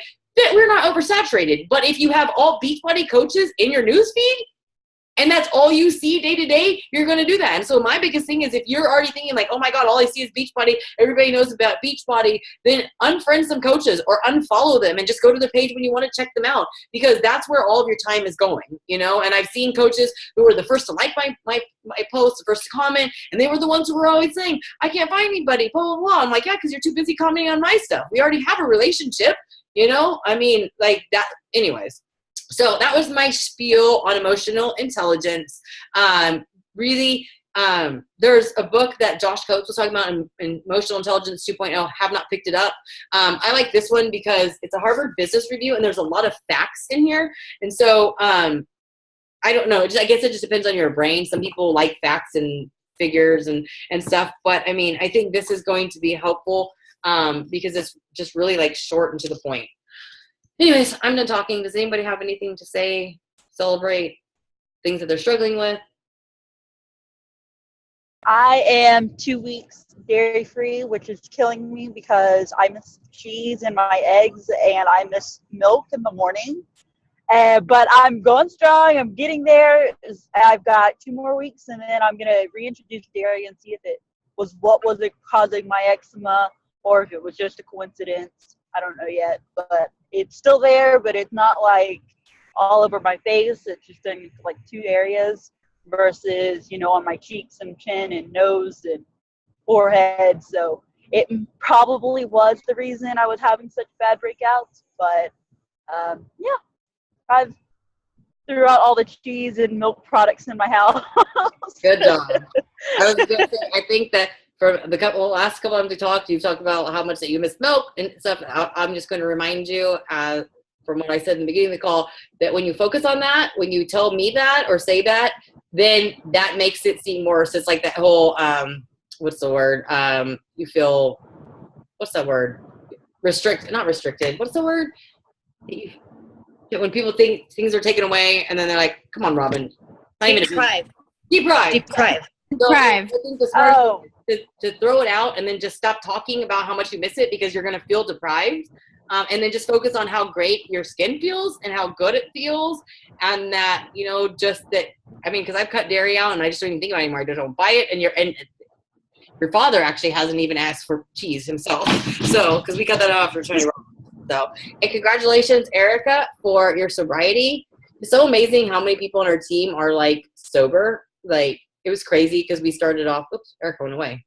we're not oversaturated. But if you have all Beachbody coaches in your newsfeed, and that's all you see day to day, you're going to do that. And so my biggest thing is, if you're already thinking like, oh my God, all I see is Beachbody, everybody knows about Beachbody, then unfriend some coaches or unfollow them and just go to their page when you want to check them out, because that's where all of your time is going, you know? And I've seen coaches who were the first to like my post, the first to comment, and they were the ones who were always saying, I can't find anybody, blah, blah, blah. I'm like, yeah, because you're too busy commenting on my stuff. We already have a relationship, you know? I mean, like that, anyways. So that was my spiel on emotional intelligence. There's a book that Josh Coates was talking about in Emotional Intelligence 2.0. Have not picked it up. I like this one because it's a Harvard Business Review, and there's a lot of facts in here. And so I don't know. I guess it just depends on your brain. Some people like facts and figures and stuff. But, I mean, I think this is going to be helpful because it's just really, like, short and to the point. Anyways, I'm done talking. Does anybody have anything to say, celebrate, things that they're struggling with? I am 2 weeks dairy free, which is killing me because I miss cheese in my eggs and I miss milk in the morning. But I'm going strong. I'm getting there. I've got 2 more weeks, and then I'm going to reintroduce dairy and see if it was causing my eczema, or if it was just a coincidence. I don't know yet, but it's still there, but it's not like all over my face. It's just in like 2 areas versus, you know, on my cheeks and chin and nose and forehead. So it probably was the reason I was having such bad breakouts. But yeah, I've threw out all the cheese and milk products in my house. Good job. I was going to say, I think that for the last couple times we talked, you've talked about how much that you miss milk and stuff. I'm just going to remind you, from what I said in the beginning of the call, that when you focus on that, when you tell me that or say that, then that makes it seem worse. It's like that whole, what's the word? You feel, what's that word? Not restricted. What's the word? When people think things are taken away, and then they're like, come on, Robin. Deprived. Deprived. So I Deprived. think the smart Oh, to throw it out and then just stop talking about how much you miss it because you're going to feel deprived. And then just focus on how great your skin feels and how good it feels. And that, just that, I mean, because I've cut dairy out and I just don't even think about it anymore. I just don't buy it. And your father actually hasn't even asked for cheese himself. So, because we cut that off for Tony Robbins. So, and congratulations, Erica, for your sobriety. It's so amazing how many people on our team are like sober. Like, it was crazy because we started off, oops, Erica went away.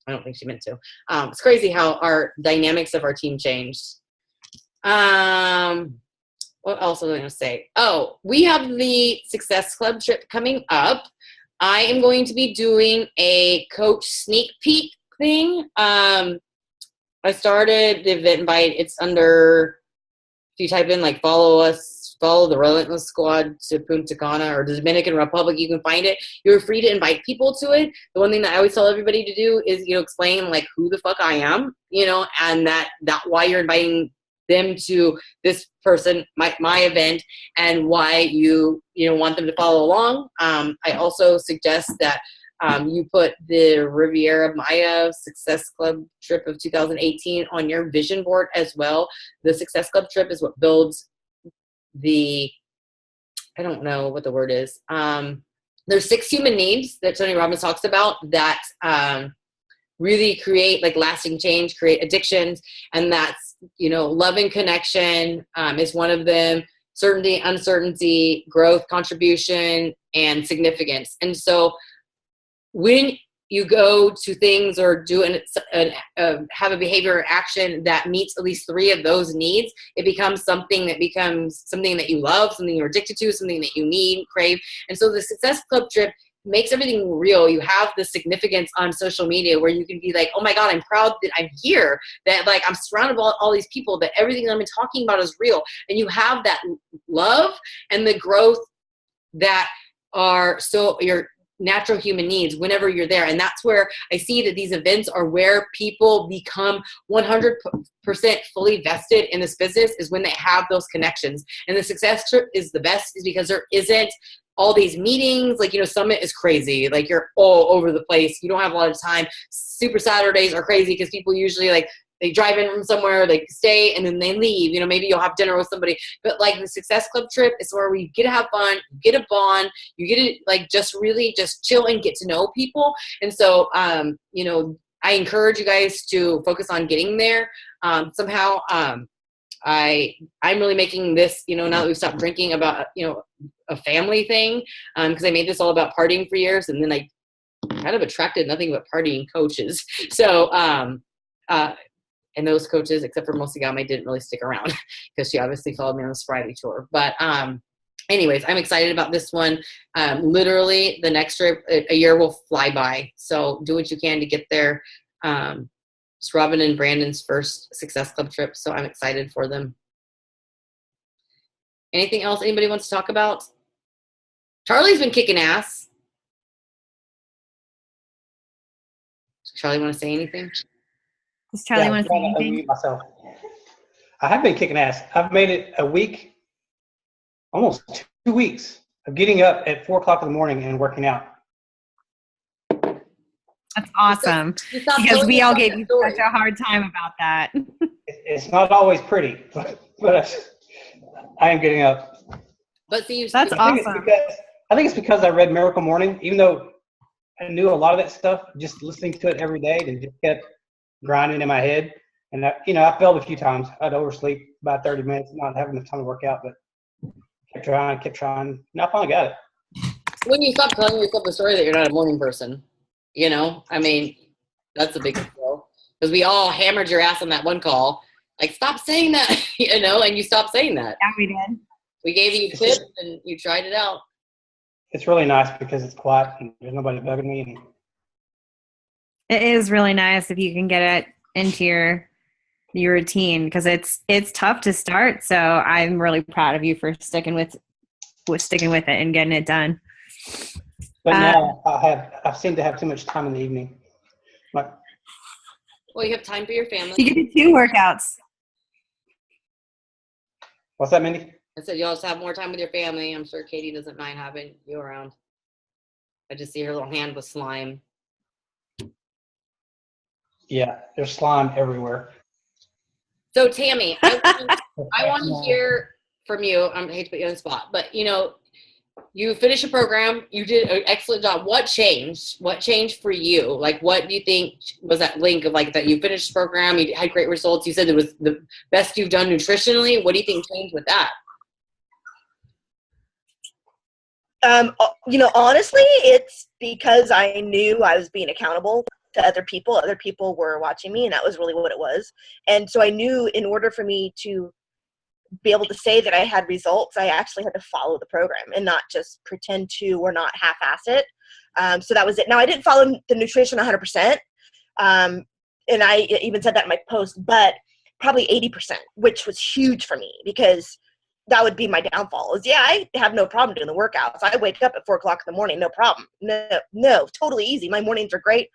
I don't think she meant to. It's crazy how our dynamics of our team changed. What else was I going to say? Oh, we have the Success Club trip coming up. I am going to be doing a coach sneak peek thing. I started the event invite. It's under, if you type in like follow the Relentless Squad to Punta Cana or the Dominican Republic, you can find it. You're free to invite people to it. The one thing that I always tell everybody to do is, explain like who the fuck I am, and that why you're inviting them to this person, my event, and why you want them to follow along. I also suggest that you put the Riviera Maya Success Club trip of 2018 on your vision board as well. The Success Club trip is what builds I don't know what the word is. There's 6 human needs that Tony Robbins talks about that really create like lasting change, create addictions. And that's, love and connection is one of them. Certainty, uncertainty, growth, contribution, and significance. And so when you go to things or do have a behavior or action that meets at least 3 of those needs, it becomes something that you love, something you're addicted to, something that you need, crave. And so the Success Club trip makes everything real. You have the significance on social media where you can be like, oh my God, I'm proud that I'm here, that like I'm surrounded by all these people, that everything I've been talking about is real. And you have that love and the growth that are so your natural human needs whenever you're there. And that's where I see that these events are where people become 100% fully vested in this business, is when they have those connections. And the Success trip is the best is because there isn't all these meetings. Like, Summit is crazy. Like, you're all over the place. You don't have a lot of time. Super Saturdays are crazy because people usually like, they drive in from somewhere, they stay, and then they leave. Maybe you'll have dinner with somebody. But like the Success Club trip is where we get to have fun, you get a bond, you get to like just really just chill and get to know people. And so, I encourage you guys to focus on getting there. Somehow, I'm really making this, now that we've stopped drinking, about, a family thing. Because I made this all about partying for years, and then I kind of attracted nothing but partying coaches. So, and those coaches, except for Mosigame, didn't really stick around because she obviously followed me on the sobriety tour. But anyways, I'm excited about this one. Literally, the next trip, a year will fly by. So do what you can to get there. It's Robin and Brandon's first Success Club trip, so I'm excited for them. Anything else anybody wants to talk about? Charlie's been kicking ass. Charlie, want to say anything? Does Charlie want to say I'm trying anything? unmute myself. I have been kicking ass. I've made it a week, almost 2 weeks of getting up at 4 o'clock in the morning and working out. That's awesome. Because we all gave you such a hard time about that. It's not always pretty, but I am getting up. But see, That's awesome. I think it's because I read Miracle Morning, even though I knew a lot of that stuff, just listening to it every day, and just kept grinding in my head. And I failed a few times. I'd oversleep about 30 minutes, not having enough time to work out, but kept trying. And I finally got it. When you stop telling yourself the story that you're not a morning person, I mean, that's a big deal. Because we all hammered your ass on that one call. Like, stop saying that, and you stopped saying that. Yeah, we did. We gave you tips and you tried it out. It's really nice because it's quiet and there's nobody bugging me. And It is really nice if you can get it into your routine, because it's tough to start. So I'm really proud of you for sticking with it and getting it done. But now I seem to have too much time in the evening. Well, you have time for your family. You can do 2 workouts. What's that, Mindy? I said you also have more time with your family. I'm sure Katie doesn't mind having you around. I just see her little hand with slime. Yeah, there's slime everywhere. So Tammy, I want to hear from you. I hate to put you on the spot, but you finished a program. You did an excellent job. What changed? What changed for you? Like, what do you think was that link of like that you finished the program, you had great results. You said it was the best you've done nutritionally. What do you think changed with that? Honestly, it's because I knew I was being accountable to other people. Other people were watching me, and that was really what it was. And so I knew in order for me to be able to say that I had results, I actually had to follow the program and not just pretend to or not half-ass it. So that was it. Now, I didn't follow the nutrition 100%. And I even said that in my post, but probably 80%, which was huge for me because that would be my downfall. I have no problem doing the workouts. I wake up at 4 o'clock in the morning, no problem. No, totally easy. My mornings are great.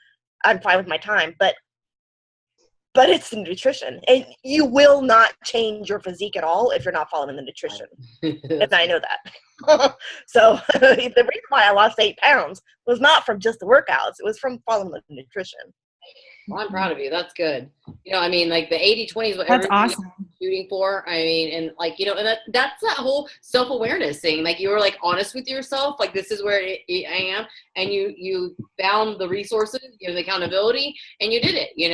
I'm fine with my time, but it's the nutrition, and you will not change your physique at all if you're not following the nutrition. And I know that. So the reason why I lost 8 pounds was not from just the workouts. It was from following the nutrition. Well, I'm proud of you. That's good. Like the 80-20 is what That's everybody's awesome. shooting for. And and that's that whole self-awareness thing. Like you were like honest with yourself. Like this is where I am. And you found the resources, the accountability, and you did it, and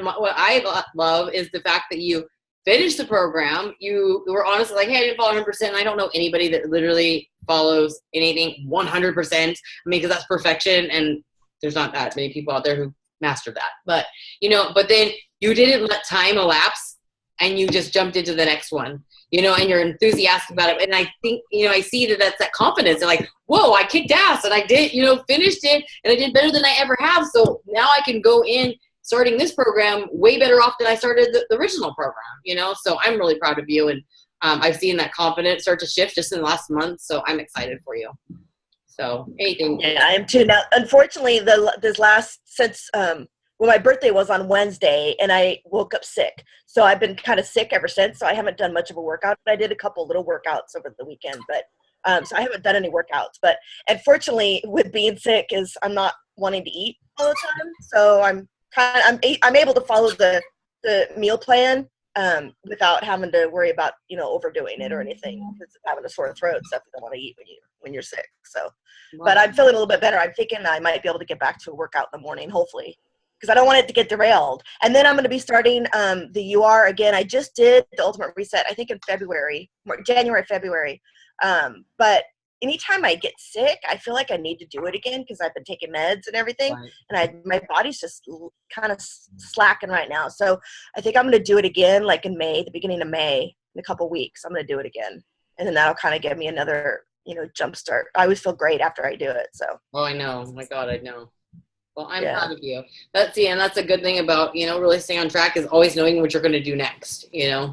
what I love is the fact that you finished the program. You were honest, like, hey, I didn't follow 100%. I don't know anybody that literally follows anything 100%. Because that's perfection, and there's not that many people out there who mastered that. But, but then you didn't let time elapse and you just jumped into the next one, and you're enthusiastic about it. And I think, I see that's that confidence. And like, whoa, I kicked ass and I did, finished it and I did better than I ever have. So now I can go in starting this program way better off than I started the original program, So I'm really proud of you. And I've seen that confidence start to shift just in the last month. So I'm excited for you. So anything. Yeah, I am too. Now, unfortunately, well, my birthday was on Wednesday, and I woke up sick. So I've been kind of sick ever since. So I haven't done much of a workout. I did a couple little workouts over the weekend, but so I haven't done any workouts. But unfortunately, with being sick, is I'm not wanting to eat all the time. So I'm able to follow the meal plan without having to worry about overdoing it or anything, because having a sore throat stuff you don't want to eat when you're sick. So, but I'm feeling a little bit better. I'm thinking I might be able to get back to a workout in the morning, hopefully, because I don't want it to get derailed. And then I'm going to be starting the UR again. I just did the Ultimate Reset, I think in January, February. But anytime I get sick, I feel like I need to do it again because I've been taking meds and everything. Right. And my body's just kind of slacking right now. So I think I'm going to do it again, like in May, the beginning of May, in a couple of weeks. I'm going to do it again. And then that'll kind of give me another, jump start. I always feel great after I do it. So. Oh, I know. Oh my God, I know. Well, I'm proud of you. That's a good thing about, really staying on track is always knowing what you're going to do next, Yeah.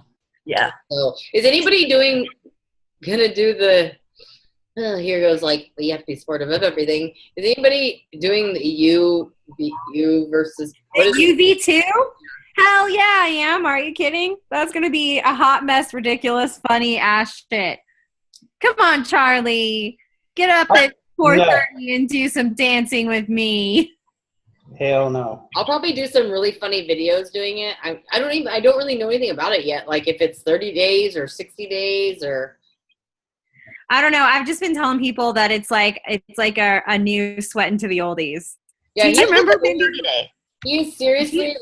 So is anybody going to do here goes like, you have to be supportive of everything. Is anybody doing the U versus UV2? Hell yeah, I am. Are you kidding? That's going to be a hot mess, ridiculous, funny ass shit. Come on, Charlie. Get up at 4:30 and do some dancing with me. Hell no. I'll probably do some really funny videos doing it. I don't really know anything about it yet. Like if it's 30 days or 60 days or. I don't know. I've just been telling people that it's like a new Sweat into the Oldies. Yeah, do you remember today? You seriously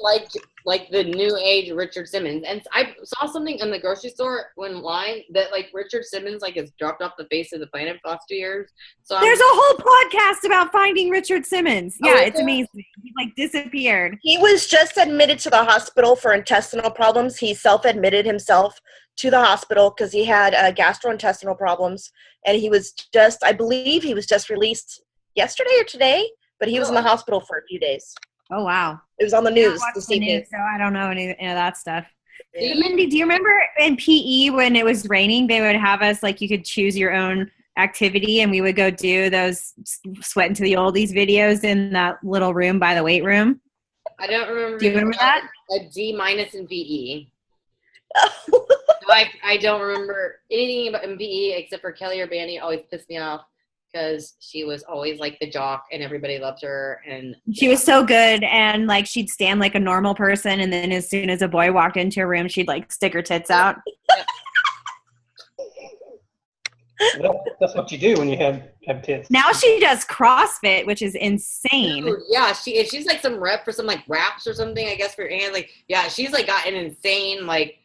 like the new age Richard Simmons, and I saw something in the grocery store online that like Richard Simmons has dropped off the face of the planet for the last 2 years. So there's a whole podcast about finding Richard Simmons. Yeah, it's amazing. He disappeared. He was just admitted to the hospital for intestinal problems. He self-admitted himself to the hospital because he had gastrointestinal problems, and I believe he was just released yesterday or today, but he was in the hospital for a few days. Oh, wow. It was on the news this evening. So I don't know any of that stuff. Yeah. Mindy, do you remember in PE when it was raining, they would have us, you could choose your own activity, and we would go do those Sweat into the Oldies videos in that little room by the weight room? I don't remember. Do you remember that? A D- in PE. I don't remember anything about in PE except for Kelly or Bandy always pissed me off because she was always like the jock and everybody loved her. And She was so good, and like she'd stand like a normal person, and then as soon as a boy walked into a room, she'd like stick her tits out. That's what you do when you have tits. Now she does CrossFit, which is insane. Dude, yeah, she's like some rep for some like wraps or something, I guess, for your hand. Like, yeah, she's like got an insane like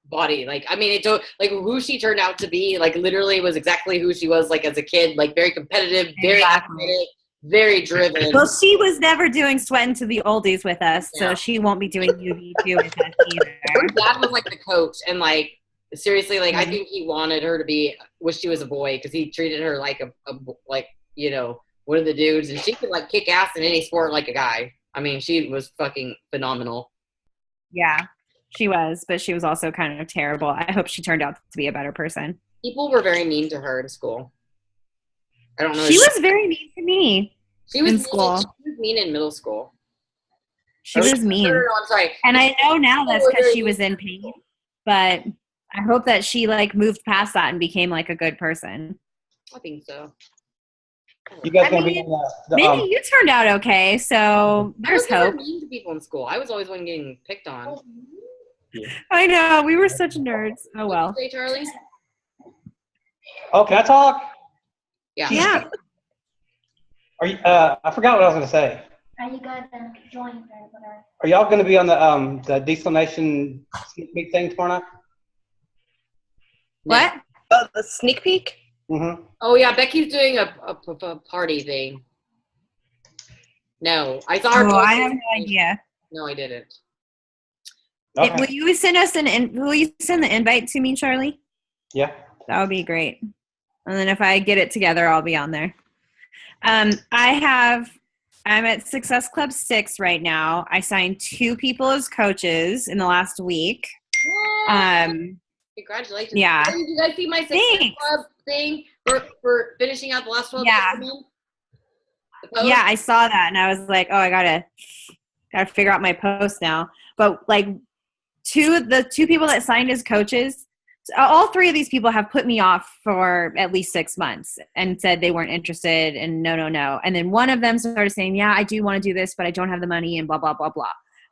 body. Like, I mean, it don't like who she turned out to be. Like, literally was exactly who she was like as a kid. Like, very competitive, very athletic, very driven. Well, she was never doing Sweatin' to the Oldies with us, Yeah. so she won't be doing UV2 with us either. Her dad was like the coach, and like seriously, like I Mhm. think he wanted her to be. Wish she was a boy because he treated her like a like you know one of the dudes, and she could like kick ass in any sport like a guy. I mean, she was fucking phenomenal. Yeah, she was, but she was also kind of terrible. I hope she turned out to be a better person. People were very mean to her in school. I don't know. She was very mean to me. She was in mean, school. She was mean in middle school. She was mean. No, I'm sorry. And I know now that's were because very she was in pain, but I hope that she like moved past that and became like a good person. I think so. You guys I gonna be mean, in the Maybe you turned out okay, so I there's was never hope. mean to people in school. I was always one getting picked on. I know, we were such nerds. Oh well. Say, Charlie. Oh, can I talk? Yeah. Yeah. Are you? I forgot what I was gonna say. Are you gonna join or whatever? Are y'all gonna be on the Diesel Nation sneak peek thing tomorrow night? What? Oh, the sneak peek? Mm-hmm. Oh yeah, Becky's doing a party thing. No, I saw her. Oh, post I it. have no idea. No, I didn't. Okay. Will you send us will you send the invite to me, Charlie? Yeah. That would be great. And then if I get it together, I'll be on there. I'm at Success Club 6 right now. I signed 2 people as coaches in the last week. What? Congratulations. yeah. Hey, did you guys see my Success Thanks. Club thing for finishing out the last 12 Yeah. days? The post? Yeah, I saw that and I was like, oh, I gotta figure out my post now. But like the two people that signed as coaches, all 3 of these people have put me off for at least 6 months and said they weren't interested and no. And then one of them started saying, yeah, I do want to do this, but I don't have the money and blah, blah, blah, blah.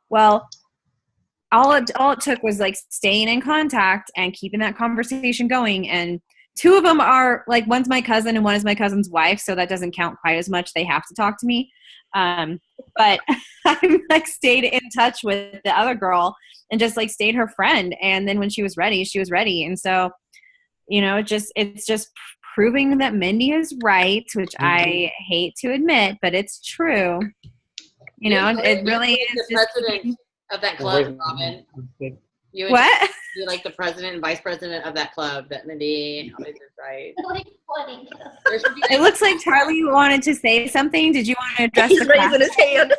Well, all it took was like staying in contact and keeping that conversation going. And 2 of them are like, one's my cousin and one is my cousin's wife. So that doesn't count quite as much. They have to talk to me. But I like stayed in touch with the other girl and just like stayed her friend. And then when she was ready, she was ready. And so, you know, it's just proving that Mindy is right, which I hate to admit, but it's true. You know, it really is the just president of that club, Robin. You what? You're like the president and vice president of that club that Mindy always is right. Like funny. There should be It looks like Charlie wanted to say something. Did you want to address He's the class? raising his hand.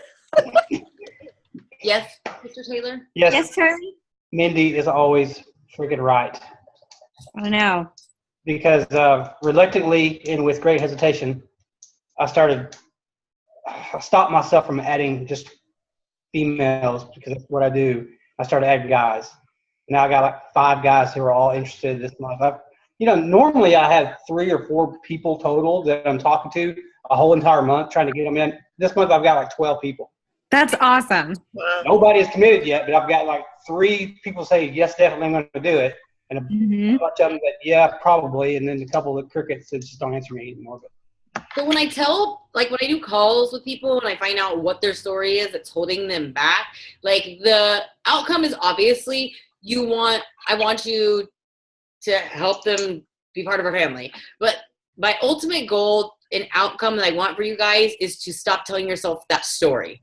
yes, Mr. Taylor. Yes. Yes, Charlie? Mindy is always freaking right. I don't know. Because reluctantly and with great hesitation, I stopped myself from adding just females because that's what I do. I started adding guys. Now I got like 5 guys who are all interested this month. Normally I have 3 or 4 people total that I'm talking to a whole entire month trying to get them in. This month I've got like 12 people. That's awesome. Wow. Nobody is committed yet, but I've got like 3 people say, yes, definitely I'm going to do it. And a Mm-hmm. bunch of them that, yeah, probably. And then a couple of crickets that just don't answer me anymore. But So when I do calls with people and I find out what their story is that's holding them back, like the outcome is obviously I want you to help them be part of our family. But my ultimate goal and outcome that I want for you guys is to stop telling yourself that story.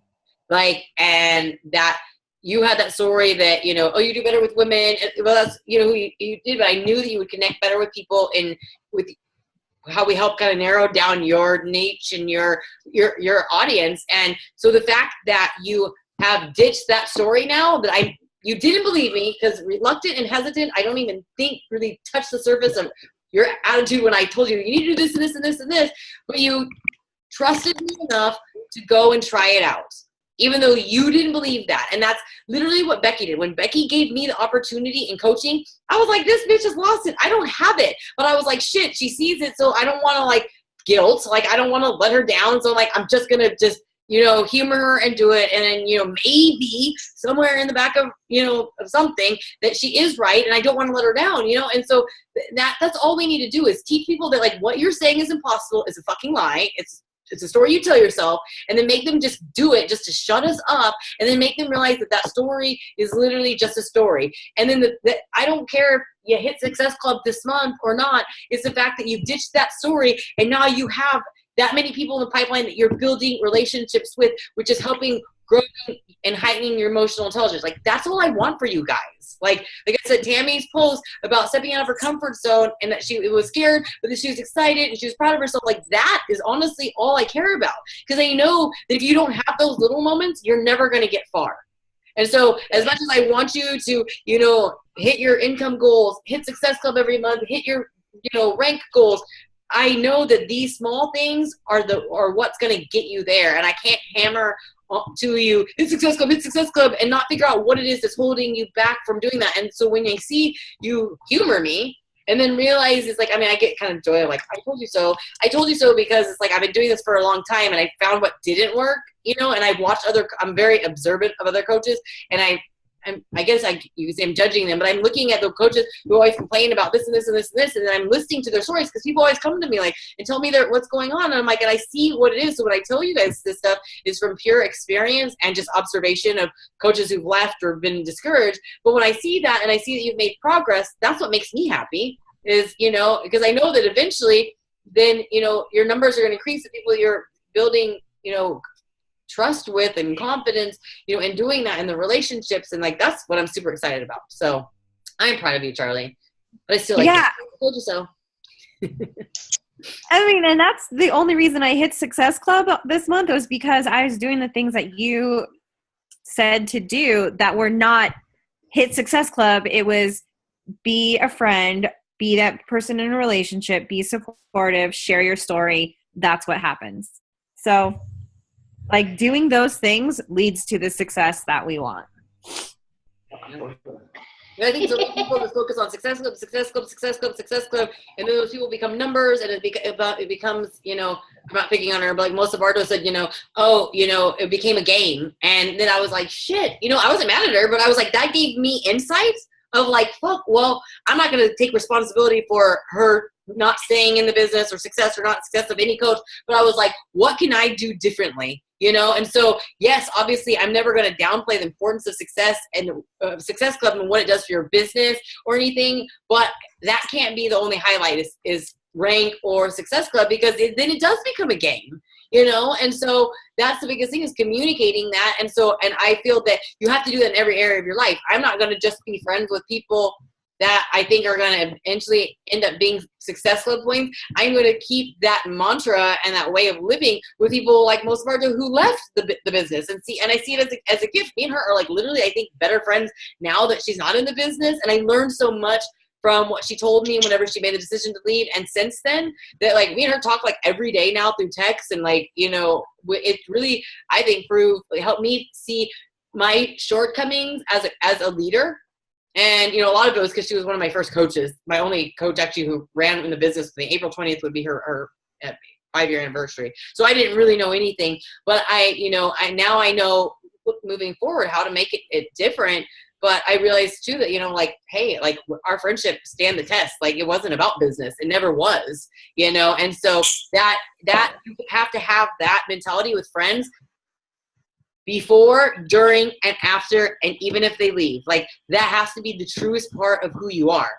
Like, and that you had that story that, you know, oh, you do better with women. Well, that's, you know, who you did, but I knew that you would connect better with people and with how we help kind of narrow down your niche and your audience. And so the fact that you have ditched that story now, that you didn't believe me because reluctant and hesitant, I don't even think really touched the surface of your attitude when I told you need to do this and this and this and this, but you trusted me enough to go and try it out, even though you didn't believe that. And that's literally what Becky did. When Becky gave me the opportunity in coaching, I was like, this bitch has lost it. I don't have it. But I was like, shit, she sees it. So I don't want to like guilt. Like, I don't want to let her down. So like, I'm just going to just, humor her and do it. And then, maybe somewhere in the back of, of something that she is right. And I don't want to let her down, And so that's all we need to do is teach people that like what you're saying is impossible is a fucking lie. It's a story you tell yourself, and then make them just do it just to shut us up, and then make them realize that story is literally just a story. And then I don't care if you hit Success Club this month or not. It's the fact that you've ditched that story, and now you have that many people in the pipeline that you're building relationships with, which is helping growing and heightening your emotional intelligence. Like, that's all I want for you guys. Like I said, Tammy's post about stepping out of her comfort zone and that she was scared, but that she was excited and she was proud of herself. Like, that is honestly all I care about. Because I know that if you don't have those little moments, you're never going to get far. And so as much as I want you to, hit your income goals, hit Success Club every month, hit your, rank goals, I know that these small things are what's going to get you there. And I can't hammer to you, hit Success Club, and not figure out what it is that's holding you back from doing that. And so when I see you humor me and then realize it's like, I get kind of joy, like, I told you so. I told you so because it's like, I've been doing this for a long time and I found what didn't work, and I've watched I'm very observant of other coaches, and I guess you could say I'm judging them, but I'm looking at the coaches who always complain about this and this and this and this, and then I'm listening to their stories because people always come to me like and tell me what's going on, and I'm like, and I see what it is. So what I tell you guys, this stuff is from pure experience and just observation of coaches who've left or been discouraged. But when I see that and I see that you've made progress, that's what makes me happy. Is because I know that eventually, then your numbers are going to increase. The people you're building, trust with and confidence, and doing that in the relationships, and like that's what I'm super excited about. So I'm proud of you, Charlie. But I still like I told you so. And that's the only reason I hit Success Club this month was because I was doing the things that you said to do that were not hit Success Club. It was be a friend, be that person in a relationship, be supportive, share your story. That's what happens. So like doing those things leads to the success that we want. I think so many people just focus on Success Club, and then those people become numbers, and it becomes, I'm not picking on her, but like Melissa Bardo said, it became a game. And then I was like, shit, I wasn't mad at her, but I was like, that gave me insights of like, fuck, well, I'm not going to take responsibility for her not staying in the business or success or not success of any coach, but I was like, what can I do differently? And so, yes, obviously I'm never going to downplay the importance of success and Success Club and what it does for your business or anything, but that can't be the only highlight is rank or Success Club, because then it does become a game, and so that's the biggest thing is communicating that. And I feel that you have to do that in every area of your life. I'm not going to just be friends with people that I think are going to eventually end up being Success Club points. I'm going to keep that mantra and that way of living with people like most of our who left the business and I see it as a gift. Me and her are like literally, I think, better friends now that she's not in the business. And I learned so much from what she told me whenever she made the decision to leave. And since then that like me and her talk like every day now through text, and like, it really, I think, helped me see my shortcomings as a leader. And, a lot of it was because she was one of my first coaches. My only coach actually who ran in the business with me. April 20th would be her 5-year anniversary. So I didn't really know anything, but now I know moving forward how to make it different. But I realized too that, like, hey, like our friendship stand the test. Like it wasn't about business. It never was, and so that you have to have that mentality with friends before, during, and after, and even if they leave. Like that has to be the truest part of who you are,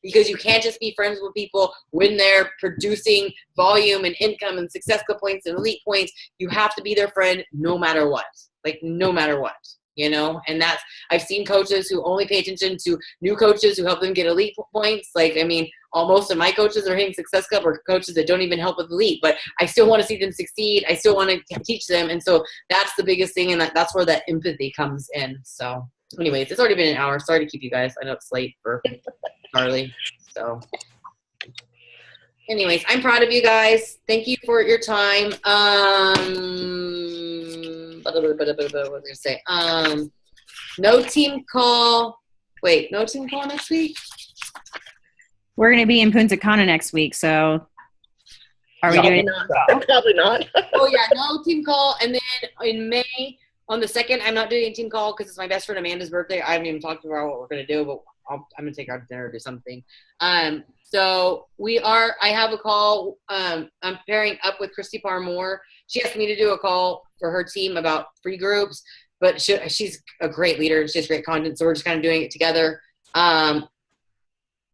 because you can't just be friends with people when they're producing volume and income and Success Club points and elite points. You have to be their friend no matter what, and that's, I've seen coaches who only pay attention to new coaches who help them get elite points. Like, most of my coaches are hitting Success Club or coaches that don't even help with elite, but I still want to see them succeed. I still want to teach them. And so that's the biggest thing. And that's where that empathy comes in. So anyways, it's already been an hour. Sorry to keep you guys. I know it's late for Charlie. So anyways, I'm proud of you guys. Thank you for your time. What was I going to say? No team call next week? We're going to be in Punta Cana next week, so Are we No. doing? Probably not. Oh yeah, no team call. And then in May on the 2nd, I'm not doing a team call because it's my best friend Amanda's birthday. I haven't even talked to her about what we're gonna do, but I'm gonna take her out to dinner or do something. So I have a call. I'm pairing up with Christy Parmore. She asked me to do a call for her team about free groups, but she's a great leader and she has great content. So we're just kind of doing it together.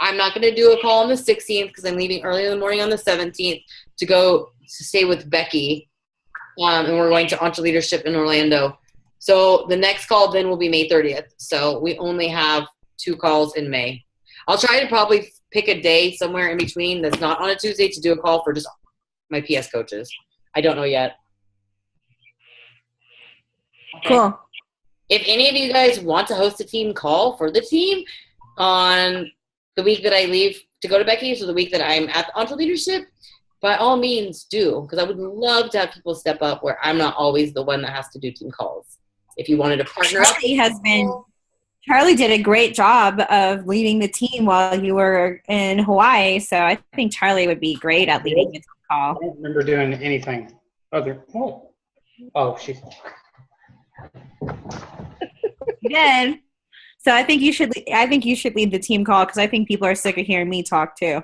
I'm not going to do a call on the 16th because I'm leaving early in the morning on the 17th to stay with Becky. And we're going to Entre Leadership in Orlando. So the next call then will be May 30th. So we only have 2 calls in May. I'll try to probably pick a day somewhere in between that's not on a Tuesday to do a call for just my PS coaches. I don't know yet. Okay. Cool. If any of you guys want to host a team call for the team on the week that I leave to go to Becky's or the week that I'm at the Entre Leadership, by all means do, because I would love to have people step up where I'm not always the one that has to do team calls. If you wanted to partner up. Charlie did a great job of leading the team while you were in Hawaii, so I think Charlie would be great at leading the team call. I don't remember doing anything other. Oh, she's. You did. So I think you should lead the team call because I think people are sick of hearing me talk too.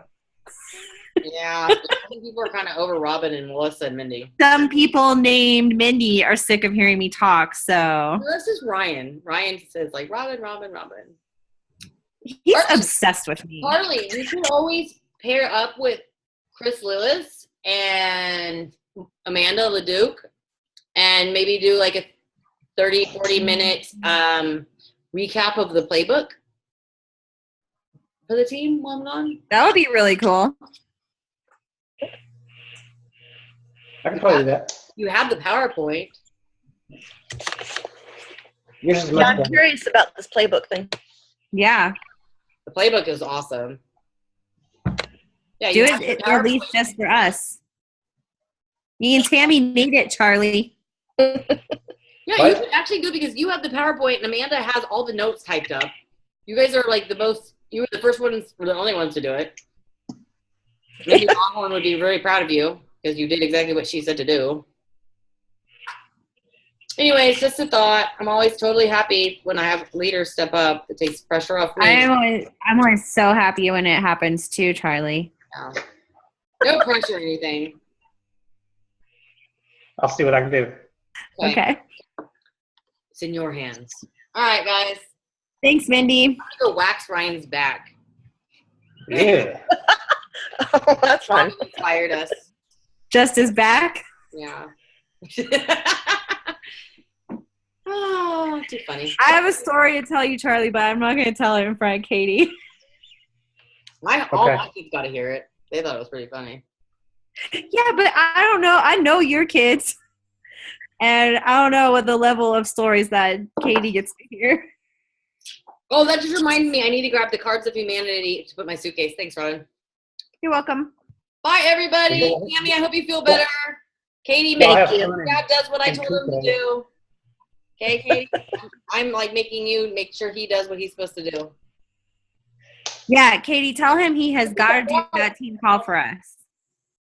Yeah, I think people are kind of over Robin and Melissa and Mindy. Some people named Mindy are sick of hearing me talk, so Well, that's just Ryan. Ryan says like Robin. he's obsessed with me. Harley, you should always pair up with Chris Lillis and Amanda Leduc and maybe do like a 40 minute recap of the playbook for the team while I'm gone. That would be really cool. I can probably do that. You have the PowerPoint. Yours is Yeah, much I'm better. curious about this playbook thing. Yeah. The playbook is awesome. Yeah, Do you have the it at least PowerPoint. just for us. Me and Tammy need it, Charlie. Yeah, you What? should actually do it because you have the PowerPoint and Amanda has all the notes typed up. You guys are like you were the first ones, or the only ones to do it. Maybe Longhorn would be very proud of you because you did exactly what she said to do. Anyways, just a thought. I'm always totally happy when I have leaders step up. It takes pressure off me. I'm always so happy when it happens too, Charlie. Yeah. No pressure or anything. I'll see what I can do. Okay. It's in your hands. All right, guys. Thanks, Mindy. I'm gonna go wax Ryan's back. Yeah. Oh, that's fun. Ryan inspired us. Just as back. Yeah. Oh, too funny. I have a story to tell you, Charlie, but I'm not going to tell it in front of Katie. All Okay. my kids got to hear it. They thought it was pretty funny. Yeah, but I don't know. I know your kids. And I don't know what the level of stories that Katie gets to hear. Oh, that just reminded me. I need to grab the Cards of Humanity to put in my suitcase. Thanks, Robin. You're welcome. Bye, everybody. You're welcome. Tammy, I hope you feel better. Katie, Y'all make have you. fun and- Dad does what I and told him to keep do. Okay, Katie? I'm like making you make sure he does what he's supposed to do. Yeah, Katie, tell him he has got to do that team call for us.